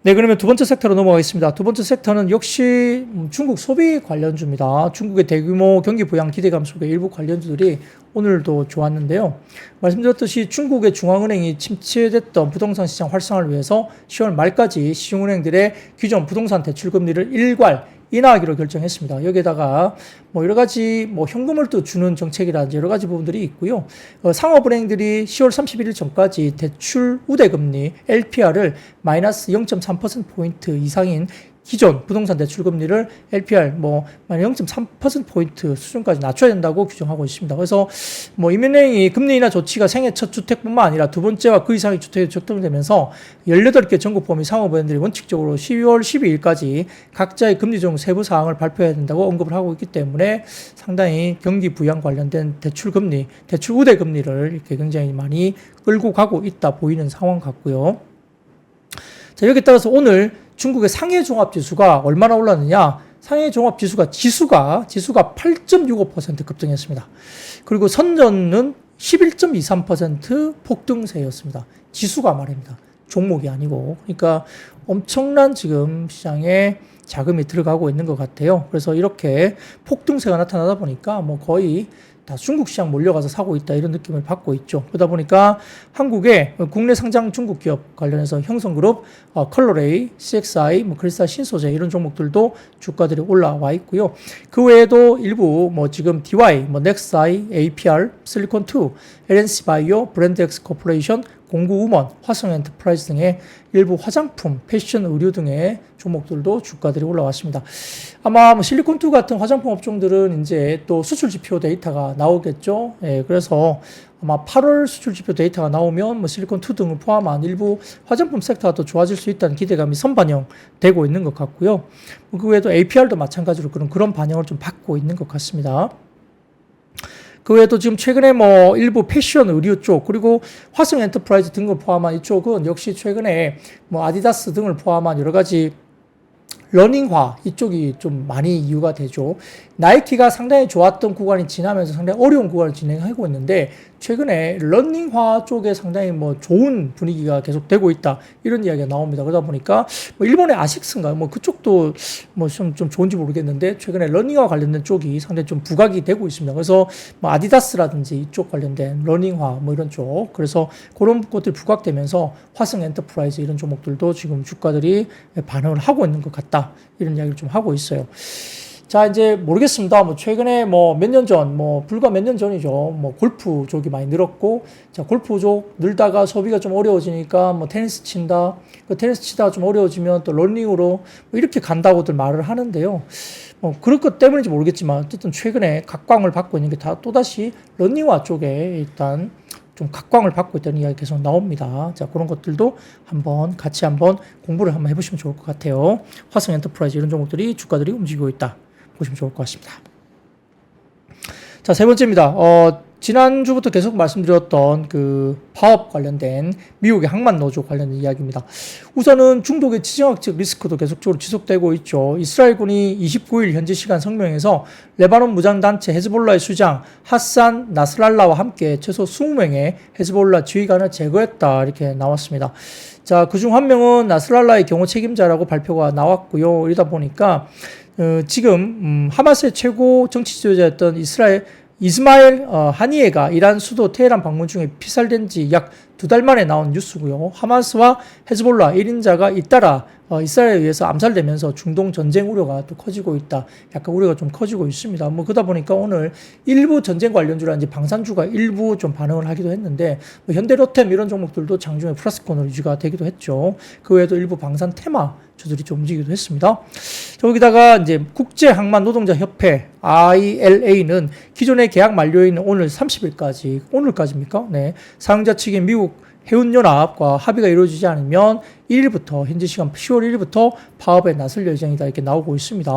네, 그러면 두 번째 섹터로 넘어가겠습니다. 두 번째 섹터는 역시 중국 소비 관련주입니다. 중국의 대규모 경기 부양 기대감 속에 일부 관련주들이 오늘도 좋았는데요. 말씀드렸듯이 중국의 중앙은행이 침체됐던 부동산 시장 활성화를 위해서 10월 말까지 시중은행들의 기존 부동산 대출 금리를 일괄 인하하기로 결정했습니다. 여기에다가 뭐 여러 가지 뭐 현금을 또 주는 정책이라든지 여러 가지 부분들이 있고요. 상업은행들이 10월 31일 전까지 대출 우대금리 LPR을 마이너스 0.3%포인트 이상인 기존 부동산 대출 금리를 LPR 뭐 0.3%포인트 수준까지 낮춰야 된다고 규정하고 있습니다. 그래서 뭐 이민행이 금리 인하 조치가 생애 첫 주택뿐만 아니라 두 번째와 그 이상의 주택에 적용되면서 18개 전국 범위 상업은행들이 원칙적으로 12월 12일까지 각자의 금리 조정 세부 사항을 발표해야 된다고 언급을 하고 있기 때문에 상당히 경기 부양 관련된 대출 금리, 대출 우대 금리를 이렇게 굉장히 많이 끌고 가고 있다 보이는 상황 같고요. 자, 여기에 따라서 오늘 중국의 상해 종합지수가 얼마나 올랐느냐? 상해 종합지수가 8.65% 급등했습니다. 그리고 선전은 11.23% 폭등세였습니다. 지수가 말입니다. 종목이 아니고. 그러니까 엄청난 지금 시장에 자금이 들어가고 있는 것 같아요. 그래서 이렇게 폭등세가 나타나다 보니까 뭐 거의 다 중국 시장 몰려가서 사고 있다 이런 느낌을 받고 있죠. 그러다 보니까 한국의 국내 상장 중국 기업 관련해서 형성그룹, 컬러레이, CXI, 뭐 크리스탈 신소재 이런 종목들도 주가들이 올라와 있고요. 그 외에도 일부 뭐 지금 DY, 뭐 넥사이, APR, 실리콘2, LNC 바이오, 브랜드엑스 코퍼레이션, 공구우먼, 화성엔터프라이즈 등의 일부 화장품, 패션, 의류 등의 종목들도 주가들이 올라왔습니다. 아마 뭐 실리콘2 같은 화장품 업종들은 이제 또 수출 지표 데이터가 나오겠죠. 예, 그래서 아마 8월 수출 지표 데이터가 나오면 뭐 실리콘2 등을 포함한 일부 화장품 섹터가 더 좋아질 수 있다는 기대감이 선반영되고 있는 것 같고요. 그 외에도 APR도 마찬가지로 그런 반영을 좀 받고 있는 것 같습니다. 그 외에도 지금 최근에 뭐 일부 패션 의류 쪽 그리고 화성 엔터프라이즈 등을 포함한 이쪽은 역시 최근에 뭐 아디다스 등을 포함한 여러 가지 러닝화 이쪽이 좀 많이 이유가 되죠. 나이키가 상당히 좋았던 구간이 지나면서 상당히 어려운 구간을 진행하고 있는데 최근에 러닝화 쪽에 상당히 뭐 좋은 분위기가 계속되고 있다 이런 이야기가 나옵니다. 그러다 보니까 뭐 일본의 아식스인가 뭐 그쪽도 뭐 좀 좋은지 모르겠는데 최근에 러닝화 관련된 쪽이 상당히 좀 부각이 되고 있습니다. 그래서 뭐 아디다스라든지 이쪽 관련된 러닝화 뭐 이런 쪽 그래서 그런 것들이 부각되면서 화성 엔터프라이즈 이런 종목들도 지금 주가들이 반응을 하고 있는 것 같다 이런 이야기를 좀 하고 있어요. 자, 이제 모르겠습니다. 뭐 최근에 뭐 몇 년 전, 뭐 불과 몇 년 전이죠. 뭐 골프족이 많이 늘었고, 자, 골프족 늘다가 소비가 좀 어려워지니까 뭐 테니스 친다. 그 테니스 치다가 좀 어려워지면 또 러닝으로 뭐 이렇게 간다고들 말을 하는데요. 뭐 그럴 것 때문인지 모르겠지만 어쨌든 최근에 각광을 받고 있는 게 다 또다시 러닝화 쪽에 일단 좀 각광을 받고 있다는 이야기 계속 나옵니다. 자, 그런 것들도 같이 한번 공부를 한번 해보시면 좋을 것 같아요. 화성 엔터프라이즈 이런 종목들이 주가들이 움직이고 있다. 보시면 좋을 것 같습니다. 자, 세 번째입니다. 지난주부터 계속 말씀드렸던 그 파업 관련된 미국의 항만 노조 관련된 이야기입니다. 우선은 중독의 지정학적 리스크도 계속적으로 지속되고 있죠. 이스라엘군이 29일 현지 시간 성명에서 레바논 무장단체 헤즈볼라의 수장 하산 나스랄라와 함께 최소 20명의 헤즈볼라 지휘관을 제거했다 이렇게 나왔습니다. 자, 그중 한 명은 나스랄라의 경호 책임자라고 발표가 나왔고요. 이러다 보니까 지금 하마스의 최고 정치 지도자였던 이스마엘 하니에가 이란 수도 테헤란 방문 중에 피살된 지 약 2달 만에 나온 뉴스고요. 하마스와 헤즈볼라 1인자가 잇따라 이스라엘에 의해서 암살되면서 중동 전쟁 우려가 또 커지고 있다. 약간 우려가 좀 커지고 있습니다. 뭐 그러다 보니까 오늘 일부 전쟁 관련주라든지 방산주가 일부 좀 반응을 하기도 했는데 뭐 현대로템 이런 종목들도 장중에 플러스권으로 유지가 되기도 했죠. 그 외에도 일부 방산 테마 주들이 좀 움직이기도 했습니다. 여기다가 이제 국제항만노동자협회 ILA는 기존의 계약 만료인 오늘 30일까지 오늘까지입니까? 네. 사용자 측인 미국 해운연합과 합의가 이루어지지 않으면 1일부터 현지 시간 10월 1일부터 파업에 나설 예정이다 이렇게 나오고 있습니다.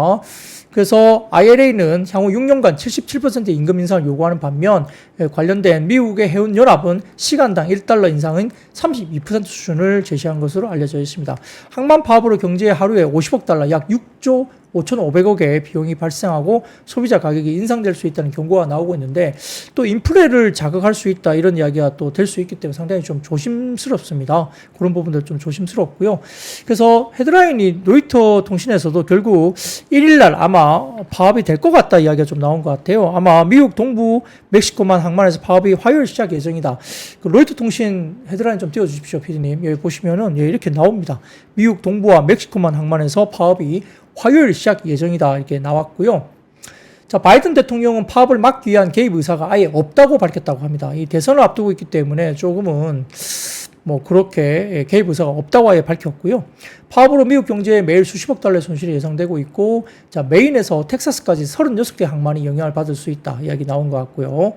그래서 ILA는 향후 6년간 77% 임금 인상을 요구하는 반면 관련된 미국의 해운연합은 시간당 1달러 인상은 32% 수준을 제시한 것으로 알려져 있습니다. 항만 파업으로 경제에 하루에 50억 달러 약 6조 5,500억의 비용이 발생하고 소비자 가격이 인상될 수 있다는 경고가 나오고 있는데 또 인플레를 자극할 수 있다 이런 이야기가 또 될 수 있기 때문에 상당히 좀 조심스럽습니다. 그런 부분들 좀 조심스럽고 풀었고요. 그래서 헤드라인이 로이터 통신에서도 결국 1일날 아마 파업이 될 것 같다 이야기가 좀 나온 것 같아요. 아마 미국 동부 멕시코만 항만에서 파업이 화요일 시작 예정이다. 그 로이터 통신 헤드라인 좀 띄워주십시오, PD님. 여기 보시면은 이렇게 나옵니다. 미국 동부와 멕시코만 항만에서 파업이 화요일 시작 예정이다 이렇게 나왔고요. 자, 바이든 대통령은 파업을 막기 위한 개입 의사가 아예 없다고 밝혔다고 합니다. 이 대선을 앞두고 있기 때문에 조금은 뭐 그렇게 개입 의사가 없다고 아예 밝혔고요. 파업으로 미국 경제에 매일 수십억 달러의 손실이 예상되고 있고, 자, 메인에서 텍사스까지 36개 항만이 영향을 받을 수 있다 이야기 나온 것 같고요.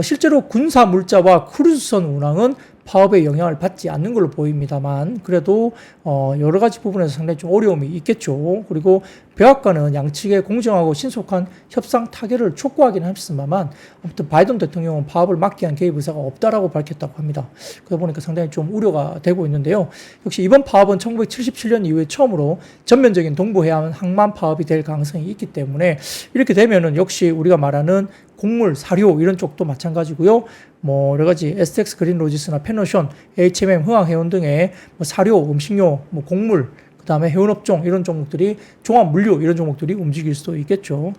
실제로 군사 물자와 크루즈선 운항은 파업에 영향을 받지 않는 걸로 보입니다만, 그래도 여러 가지 부분에서 상당히 좀 어려움이 있겠죠. 그리고 백악관은 양측의 공정하고 신속한 협상 타결을 촉구하기는 했습니다만, 아무튼 바이든 대통령은 파업을 막기 위한 개입 의사가 없다라고 밝혔다고 합니다. 그러다 보니까 상당히 좀 우려가 되고 있는데요. 역시 이번 파업은 1977년 이후에 처음으로 전면적인 동부해안 항만 파업이 될 가능성이 있기 때문에, 이렇게 되면은 역시 우리가 말하는 곡물, 사료 이런 쪽도 마찬가지고요. 뭐 여러 가지 STX 그린로지스나 페노션, HMM, 흥황해운 등의 뭐 사료, 음식료, 뭐 곡물, 그다음에 해운업종 이런 종목들이, 종합 물류 이런 종목들이 움직일 수도 있겠죠.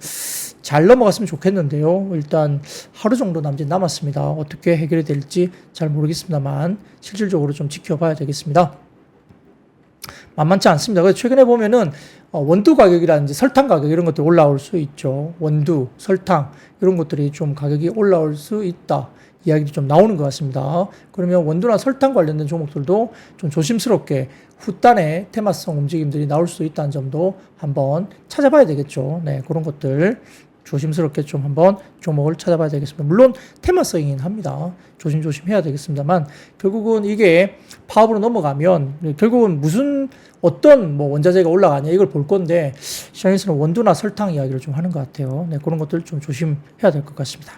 잘 넘어갔으면 좋겠는데요. 일단 하루 정도 남았습니다. 어떻게 해결이 될지 잘 모르겠습니다만 실질적으로 좀 지켜봐야 되겠습니다. 만만치 않습니다. 그래서 최근에 보면은 원두 가격이라든지 설탕 가격 이런 것들이 올라올 수 있죠. 원두, 설탕 이런 것들이 좀 가격이 올라올 수 있다. 이야기도 좀 나오는 것 같습니다. 그러면 원두나 설탕 관련된 종목들도 좀 조심스럽게 후단의 테마성 움직임들이 나올 수 있다는 점도 한번 찾아봐야 되겠죠. 네, 그런 것들 조심스럽게 좀 한번 종목을 찾아봐야 되겠습니다. 물론 테마성이긴 합니다. 조심조심 해야 되겠습니다만, 결국은 이게 파업으로 넘어가면 결국은 어떤 뭐 원자재가 올라가냐 이걸 볼 건데, 시장에서는 원두나 설탕 이야기를 좀 하는 것 같아요. 네, 그런 것들 좀 조심해야 될 것 같습니다.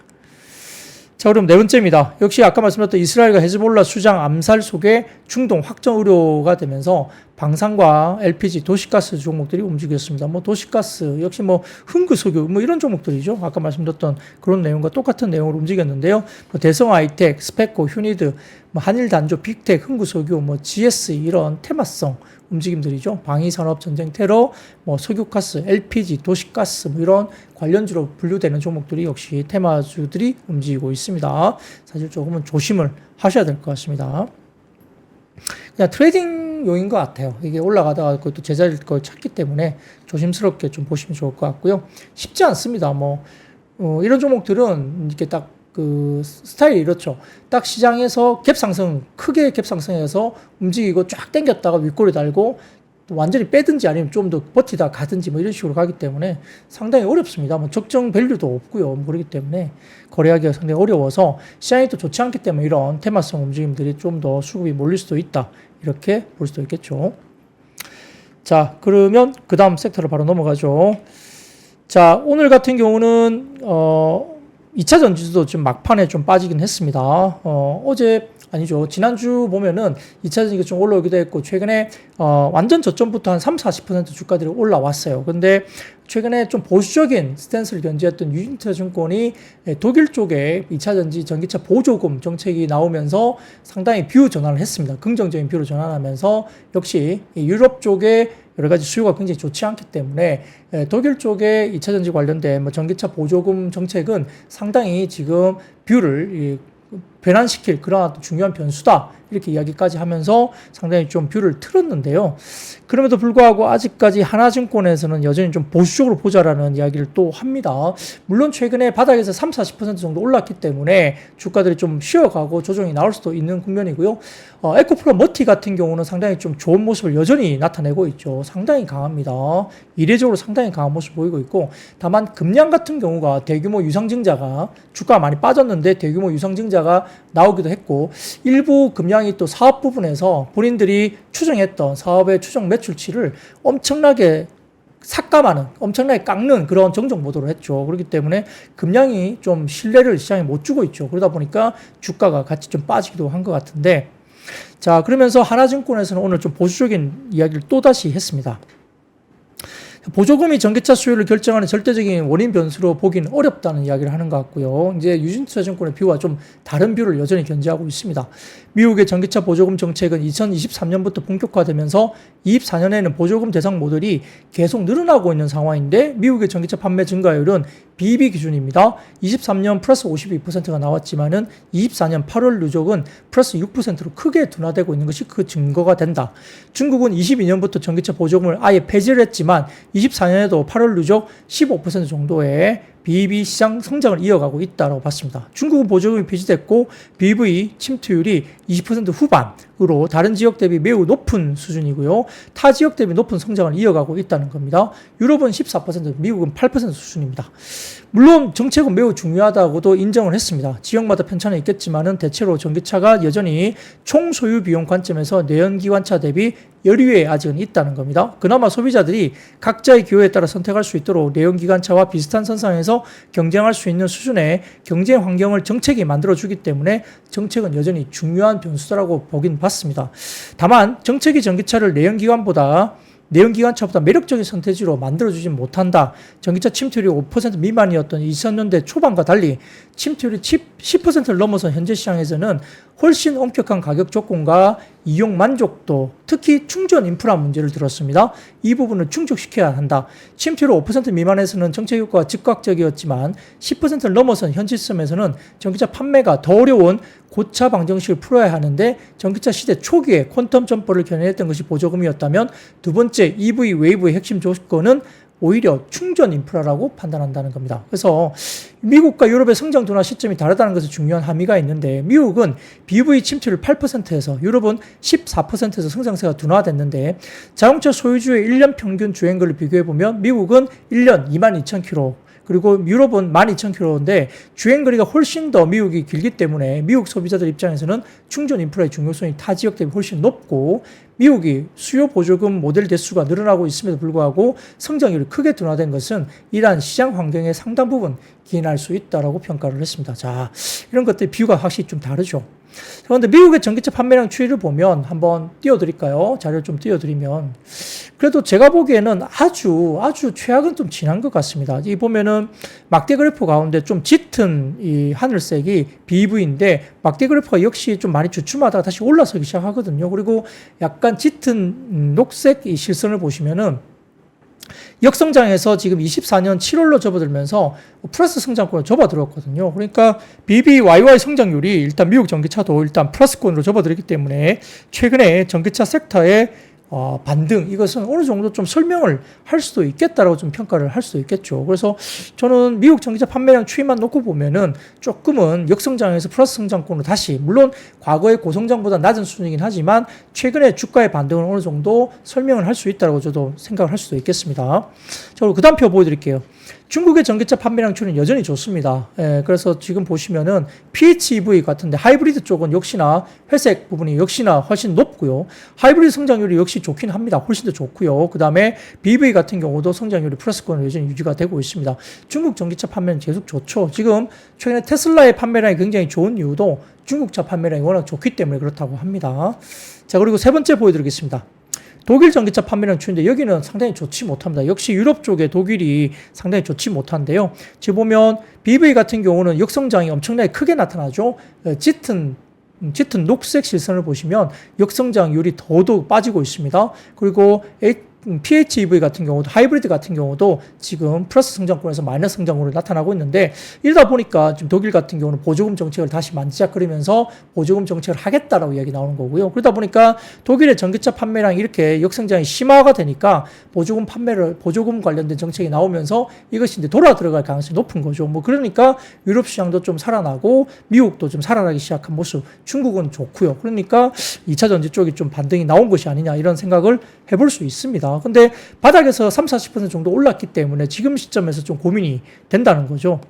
자, 그럼 네 번째입니다. 역시 아까 말씀드렸던 이스라엘과 헤즈볼라 수장 암살 속에 중동 확정 우려가 되면서 방산과 LPG, 도시가스 종목들이 움직였습니다. 뭐 도시가스, 역시 뭐 흥구석유, 뭐 이런 종목들이죠. 아까 말씀드렸던 그런 내용과 똑같은 내용으로 움직였는데요. 뭐 대성 아이텍, 스페코, 휴니드, 뭐 한일단조, 빅텍, 흥구석유, 뭐 GS 이런 테마성 움직임들이죠. 방위산업, 전쟁, 테러, 뭐 석유가스, LPG, 도시가스 뭐 이런 관련주로 분류되는 종목들이 역시 테마주들이 움직이고 있습니다. 사실 조금은 조심을 하셔야 될 것 같습니다. 그냥 트레이딩 용인 것 같아요. 이게 올라가다가 그것도 제자리를 찾기 때문에 조심스럽게 좀 보시면 좋을 것 같고요. 쉽지 않습니다. 이런 종목들은 이렇게 딱 그 스타일이 이렇죠. 딱 시장에서 크게 갭상승해서 움직이고 쫙 당겼다가 윗골이 달고 완전히 빼든지 아니면 좀 더 버티다 가든지 뭐 이런 식으로 가기 때문에 상당히 어렵습니다. 뭐 적정 밸류도 없고요. 그렇기 때문에 거래하기가 상당히 어려워서, 시장이 또 좋지 않기 때문에 이런 테마성 움직임들이 좀 더 수급이 몰릴 수도 있다. 이렇게 볼 수도 있겠죠. 자, 그러면 그 다음 섹터로 바로 넘어가죠. 자, 오늘 같은 경우는 2차 전지도 좀 막판에 좀 빠지긴 했습니다. 지난주 보면은 2차 전지가 좀 올라오기도 했고, 최근에 완전 저점부터 한 30-40% 주가들이 올라왔어요. 근데 최근에 좀 보수적인 스탠스를 견지했던 유인터 증권이 독일 쪽에 2차 전지 전기차 보조금 정책이 나오면서 상당히 뷰 전환을 했습니다. 긍정적인 뷰로 전환하면서, 역시 유럽 쪽에 여러 가지 수요가 굉장히 좋지 않기 때문에 독일 쪽에 2차 전지 관련된 뭐 전기차 보조금 정책은 상당히 지금 뷰를 변환시킬 그런 중요한 변수다, 이렇게 이야기까지 하면서 상당히 좀 뷰를 틀었는데요. 그럼에도 불구하고 아직까지 하나증권에서는 여전히 좀 보수적으로 보자라는 이야기를 또 합니다. 물론 최근에 바닥에서 30-40% 정도 올랐기 때문에 주가들이 좀 쉬어가고 조정이 나올 수도 있는 국면이고요. 에코프로 머티 같은 경우는 상당히 좀 좋은 모습을 여전히 나타내고 있죠. 상당히 강합니다. 이례적으로 상당히 강한 모습을 보이고 있고, 다만 금양 같은 경우가 대규모 유상증자가, 주가가 많이 빠졌는데 대규모 유상증자가 나오기도 했고, 일부 금양이 또 사업 부분에서 본인들이 추정했던 사업의 추정 매출치를 엄청나게 삭감하는, 엄청나게 깎는 그런 정정 보도를 했죠. 그렇기 때문에 금양이 좀 신뢰를 시장에 못 주고 있죠. 그러다 보니까 주가가 같이 좀 빠지기도 한 것 같은데, 자, 그러면서 하나증권에서는 오늘 좀 보수적인 이야기를 또다시 했습니다. 보조금이 전기차 수요를 결정하는 절대적인 원인 변수로 보기는 어렵다는 이야기를 하는 것 같고요. 이제 유진투자증권의 뷰와 좀 다른 뷰를 여전히 견지하고 있습니다. 미국의 전기차 보조금 정책은 2023년부터 본격화되면서 24년에는 보조금 대상 모델이 계속 늘어나고 있는 상황인데 미국의 전기차 판매 증가율은 BEV 기준입니다. 23년 플러스 52%가 나왔지만은 24년 8월 누적은 플러스 6%로 크게 둔화되고 있는 것이 그 증거가 된다. 중국은 22년부터 전기차 보조금을 아예 폐지를 했지만 24년에도 8월 누적 15% 정도의 BEV 시장 성장을 이어가고 있다고 봤습니다. 중국은 보조금이 폐지됐고 BEV 침투율이 20% 후반으로 다른 지역 대비 매우 높은 수준이고요. 타 지역 대비 높은 성장을 이어가고 있다는 겁니다. 유럽은 14%, 미국은 8% 수준입니다. 물론 정책은 매우 중요하다고도 인정을 했습니다. 지역마다 편차는 있겠지만은 대체로 전기차가 여전히 총 소유 비용 관점에서 내연기관차 대비 열의에 아직은 있다는 겁니다. 그나마 소비자들이 각자의 기호에 따라 선택할 수 있도록 내연기관차와 비슷한 선상에서 경쟁할 수 있는 수준의 경쟁 환경을 정책이 만들어주기 때문에 정책은 여전히 중요한 변수라고 보긴 봤습니다. 다만 정책이 전기차를 내연기관차보다 매력적인 선택지로 만들어주진 못한다. 전기차 침투율이 5% 미만이었던 2000년대 초반과 달리 침투율이 10%를 넘어선 현재 시장에서는 훨씬 엄격한 가격 조건과 이용 만족도, 특히 충전 인프라 문제를 들었습니다. 이 부분을 충족시켜야 한다. 침투율 5% 미만에서는 정책 효과가 즉각적이었지만 10%를 넘어선 현 시점에서는 전기차 판매가 더 어려운 고차 방정식을 풀어야 하는데 전기차 시대 초기에 퀀텀 점퍼를 견인했던 것이 보조금이었다면 두 번째 EV 웨이브의 핵심 조건은 오히려 충전 인프라라고 판단한다는 겁니다. 그래서 미국과 유럽의 성장 둔화 시점이 다르다는 것에 중요한 함의가 있는데 미국은 BEV 침투율 8%에서 유럽은 14%에서 성장세가 둔화됐는데 자동차 소유주의 1년 평균 주행거리를 비교해보면 미국은 1년 22,000km 그리고 유럽은 12,000km인데 주행거리가 훨씬 더 미국이 길기 때문에 미국 소비자들 입장에서는 충전 인프라의 중요성이 타 지역 대비 훨씬 높고 미국이 수요 보조금 모델 대수가 늘어나고 있음에도 불구하고 성장률이 크게 둔화된 것은 이러한 시장 환경의 상당 부분 기인할 수 있다라고 평가를 했습니다. 자, 이런 것들 비유가 확실히 좀 다르죠. 그런데 미국의 전기차 판매량 추이를 보면 한번 띄워드릴까요? 자료를 좀 띄워드리면 그래도 제가 보기에는 아주 최악은 좀 지난 것 같습니다. 이 보면은 막대 그래프 가운데 좀 짙은 이 하늘색이 BEV인데 막대 그래프가 역시 좀 많이 주춤하다가 다시 올라서기 시작하거든요. 그리고 약간 짙은 녹색 이 실선을 보시면은 역성장에서 지금 24년 7월로 접어들면서 플러스 성장권으로 접어들었거든요. 그러니까 BBYY 성장률이 일단 미국 전기차도 일단 플러스권으로 접어들었기 때문에 최근에 전기차 섹터의 반등 이것은 어느 정도 좀 설명을 할 수도 있겠다라고 좀 평가를 할 수도 있겠죠. 그래서 저는 미국 전기차 판매량 추이만 놓고 보면은 조금은 역성장에서 플러스 성장권으로 다시 물론 과거의 고성장보다 낮은 수준이긴 하지만 최근에 주가의 반등을 어느 정도 설명을 할 수 있다라고 저도 생각을 할 수도 있겠습니다. 자, 그 다음 표 보여드릴게요. 중국의 전기차 판매량 추이는 여전히 좋습니다. 그래서 지금 보시면은 PHEV 같은데 하이브리드 쪽은 역시나 회색 부분이 역시나 훨씬 높고요. 하이브리드 성장률이 역시 좋긴 합니다. 훨씬 더 좋고요. 그 다음에 BEV 같은 경우도 성장률이 플러스권으로 여전히 유지가 되고 있습니다. 중국 전기차 판매는 계속 좋죠. 지금 최근에 테슬라의 판매량이 굉장히 좋은 이유도 중국차 판매량이 워낙 좋기 때문에 그렇다고 합니다. 자, 그리고 세 번째 보여드리겠습니다. 독일 전기차 판매량 추이인데 여기는 상당히 좋지 못합니다. 역시 유럽 쪽에 독일이 상당히 좋지 못한데요. 지금 보면 BEV 같은 경우는 역성장이 엄청나게 크게 나타나죠. 짙은 녹색 실선을 보시면 역성장률이 더더욱 빠지고 있습니다. 그리고 PHEV 같은 경우도 하이브리드 같은 경우도 지금 플러스 성장권에서 마이너스 성장으로 나타나고 있는데 이러다 보니까 지금 독일 같은 경우는 보조금 정책을 다시 만지작거리면서 보조금 정책을 하겠다라고 이야기 나오는 거고요. 그러다 보니까 독일의 전기차 판매량이 이렇게 역성장이 심화가 되니까 보조금 관련된 정책이 나오면서 이것이 이제 돌아 들어갈 가능성이 높은 거죠. 뭐 그러니까 유럽 시장도 좀 살아나고 미국도 좀 살아나기 시작한 모습, 중국은 좋고요. 그러니까 2차 전지 쪽이 좀 반등이 나온 것이 아니냐 이런 생각을 해볼 수 있습니다. 근데 바닥에서 30-40% 정도 올랐기 때문에 지금 시점에서 좀 고민이 된다는 거죠.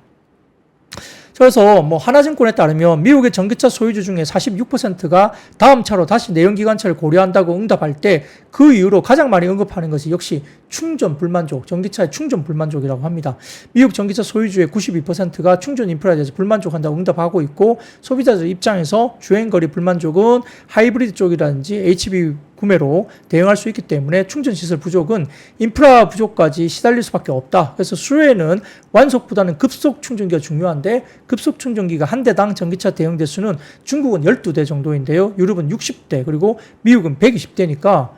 그래서 뭐 하나증권에 따르면 미국의 전기차 소유주 중에 46%가 다음 차로 다시 내연기관차를 고려한다고 응답할 때 그 이후로 가장 많이 언급하는 것이 역시 충전 불만족, 전기차의 충전 불만족이라고 합니다. 미국 전기차 소유주의 92%가 충전 인프라에 대해서 불만족한다고 응답하고 있고, 소비자들 입장에서 주행거리 불만족은 하이브리드 쪽이라든지 HEV 구매로 대응할 수 있기 때문에 충전시설 부족은 인프라 부족까지 시달릴 수밖에 없다. 그래서 수요에는 완속보다는 급속 충전기가 중요한데, 급속 충전기가 한 대당 전기차 대응 대수는 중국은 12대 정도인데요. 유럽은 60대, 그리고 미국은 120대니까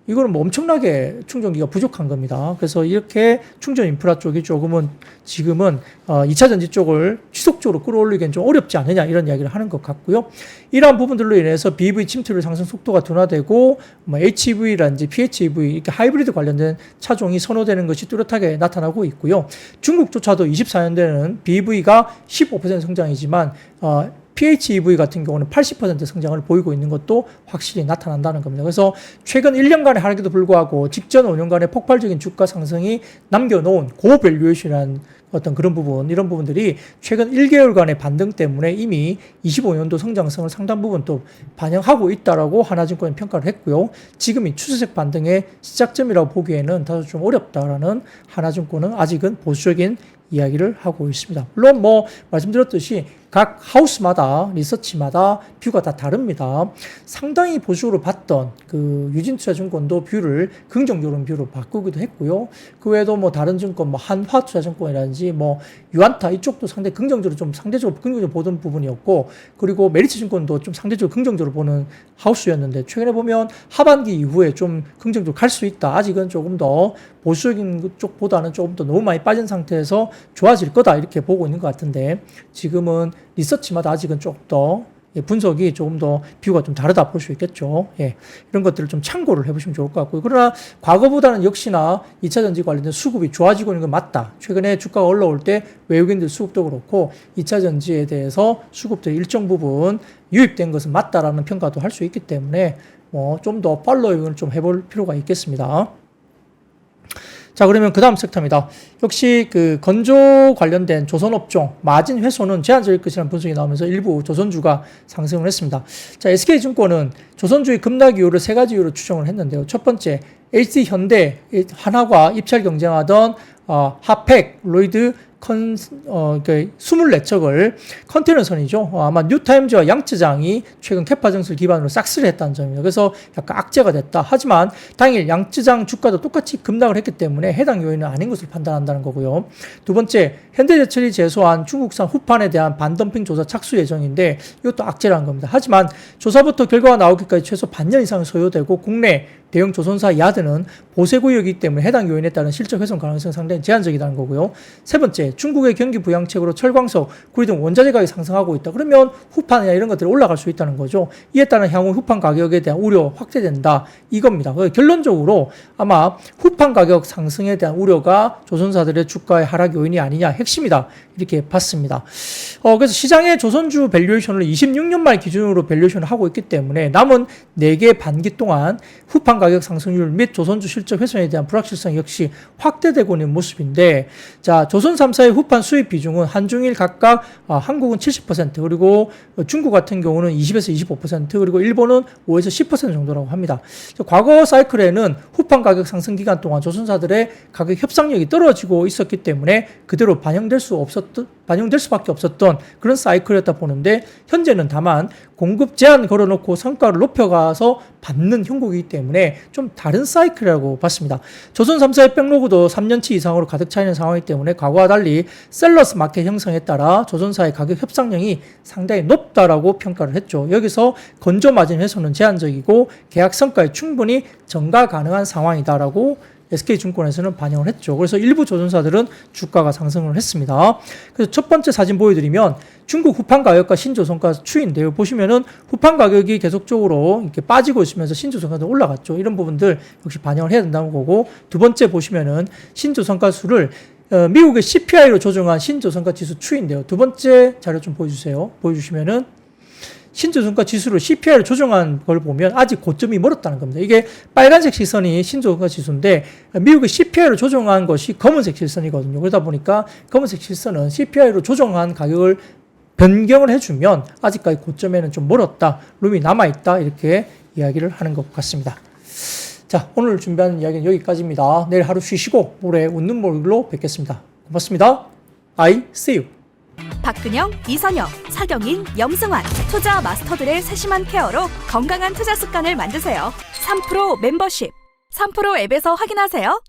이거는 뭐 엄청나게 충전기가 부족한 겁니다. 그래서 이렇게 충전 인프라 쪽이 조금은 지금은 2차 전지 쪽을 지속적으로 끌어올리기엔 좀 어렵지 않느냐, 이런 이야기를 하는 것 같고요. 이러한 부분들로 인해서 BEV 침투율 상승 속도가 둔화되고, 뭐 HEV라든지 PHEV 이렇게 하이브리드 관련된 차종이 선호되는 것이 뚜렷하게 나타나고 있고요. 중국조차도 24년대는 BEV가 15% 성장이지만 PHEV 같은 경우는 80% 성장을 보이고 있는 것도 확실히 나타난다는 겁니다. 그래서 최근 1년간의 하락에도 불구하고 직전 5년간의 폭발적인 주가 상승이 남겨놓은 고밸류에이션이라는 어떤 그런 부분, 이런 부분들이 최근 1개월간의 반등 때문에 이미 25년도 성장성을 상당 부분 또 반영하고 있다라고 하나증권이 평가를 했고요. 지금 이 추세적 반등의 시작점이라고 보기에는 다소 좀 어렵다라는 하나증권은 아직은 보수적인 이야기를 하고 있습니다. 물론 뭐 말씀드렸듯이 각 하우스마다 리서치마다 뷰가 다 다릅니다. 상당히 보수적으로 봤던 그 유진투자증권도 뷰를 긍정적으로 뷰로 바꾸기도 했고요. 그 외에도 뭐 다른 증권, 뭐 한화투자증권이라든지 뭐 유안타 이쪽도 상당히 긍정적으로 좀 상대적으로 긍정적으로 보던 부분이었고, 그리고 메리츠증권도 좀 상대적으로 긍정적으로 보는 하우스였는데, 최근에 보면 하반기 이후에 좀 긍정적으로 갈 수 있다. 아직은 조금 더 보수적인 쪽보다는 조금 더 너무 많이 빠진 상태에서 좋아질 거다, 이렇게 보고 있는 것 같은데, 지금은 리서치마다 아직은 조금 더 분석이 조금 더 뷰가 좀 다르다 볼 수 있겠죠. 예, 이런 것들을 좀 참고를 해보시면 좋을 것 같고요. 그러나 과거보다는 역시나 2차전지 관련된 수급이 좋아지고 있는 건 맞다. 최근에 주가가 올라올 때 외국인들 수급도 그렇고 2차전지에 대해서 수급도 일정 부분 유입된 것은 맞다라는 평가도 할 수 있기 때문에 뭐 좀 더 팔로잉을 좀 해볼 필요가 있겠습니다. 자, 그러면 그 다음 섹터입니다. 역시 그 건조 관련된 조선업종 마진 훼손은 제한적일 것이라는 분석이 나오면서 일부 조선주가 상승을 했습니다. 자, SK증권은 조선주의 급락 이유를 세 가지 이유로 추정을 했는데요. 첫 번째, HD현대, 한화과 입찰 경쟁하던 핫팩, 로이드, 24척을 컨테이너선이죠. 아마 뉴타임즈와 양쯔장이 최근 캐파 증설 기반으로 싹쓸이 했다는 점입니다. 그래서 약간 악재가 됐다. 하지만 당일 양쯔장 주가도 똑같이 급락을 했기 때문에 해당 요인은 아닌 것으로 판단한다는 거고요. 두 번째, 현대제철이 제소한 중국산 후판에 대한 반덤핑 조사 착수 예정인데 이것도 악재라는 겁니다. 하지만 조사부터 결과가 나오기까지 최소 반년 이상 소요되고 국내 대형 조선사 야드는 보세구역이기 때문에 해당 요인에 따른 실적 훼손 가능성이 상당히 제한적이라는 거고요. 세 번째, 중국의 경기 부양책으로 철광석, 구리 등 원자재 가격이 상승하고 있다. 그러면 후판이나 이런 것들이 올라갈 수 있다는 거죠. 이에 따른 향후 후판 가격에 대한 우려 확대된다. 이겁니다. 결론적으로 아마 후판 가격 상승에 대한 우려가 조선사들의 주가의 하락 요인이 아니냐, 핵심이다. 이렇게 봤습니다. 그래서 시장의 조선주 밸류에이션을 26년 말 기준으로 밸류에이션을 하고 있기 때문에 남은 4개 반기 동안 후판 가격 상승률 및 조선주 실적 훼손에 대한 불확실성 역시 확대되고 있는 모습인데, 자, 조선 3사의 후판 수입 비중은 한중일 각각 한국은 70%, 그리고 중국 같은 경우는 20에서 25%, 그리고 일본은 5에서 10% 정도라고 합니다. 과거 사이클에는 후판 가격 상승 기간 동안 조선사들의 가격 협상력이 떨어지고 있었기 때문에 그대로 반영될 수밖에 없었던 그런 사이클이었다 보는데, 현재는 다만 공급 제한 걸어놓고 성과를 높여가서 받는 형국이기 때문에 좀 다른 사이클이라고 봤습니다. 조선 3사의 백로그도 3년치 이상으로 가득 차 있는 상황이기 때문에 과거와 달리 셀러스 마켓 형성에 따라 조선사의 가격 협상력이 상당히 높다라고 평가를 했죠. 여기서 건조 마진 훼손은 제한적이고 계약 성과에 충분히 전가 가능한 상황이다라고 SK증권에서는 반영을 했죠. 그래서 일부 조선사들은 주가가 상승을 했습니다. 그래서 첫 번째 사진 보여드리면 중국 후판 가격과 신조선가 추이인데요. 보시면은 후판 가격이 계속적으로 이렇게 빠지고 있으면서 신조선가도 올라갔죠. 이런 부분들 역시 반영을 해야 된다는 거고, 두 번째 보시면은 신조선가 수를 미국의 CPI로 조정한 신조선가 지수 추이인데요. 두 번째 자료 좀 보여주세요. 보여주시면은 신조선가 지수를 CPI를 조정한 걸 보면 아직 고점이 멀었다는 겁니다. 이게 빨간색 시선이 신조선가 지수인데 미국의 CPI를 조정한 것이 검은색 시선이거든요. 그러다 보니까 검은색 시선은 CPI로 조정한 가격을 변경을 해주면 아직까지 고점에는 좀 멀었다, 룸이 남아있다, 이렇게 이야기를 하는 것 같습니다. 자, 오늘 준비한 이야기는 여기까지입니다. 내일 하루 쉬시고 모레 웃는 몰로 뵙겠습니다. 고맙습니다. I see you. 박근영, 이선영, 사경인, 염승환 투자 마스터들의 세심한 케어로 건강한 투자 습관을 만드세요. 3프로 멤버십 3프로 앱에서 확인하세요.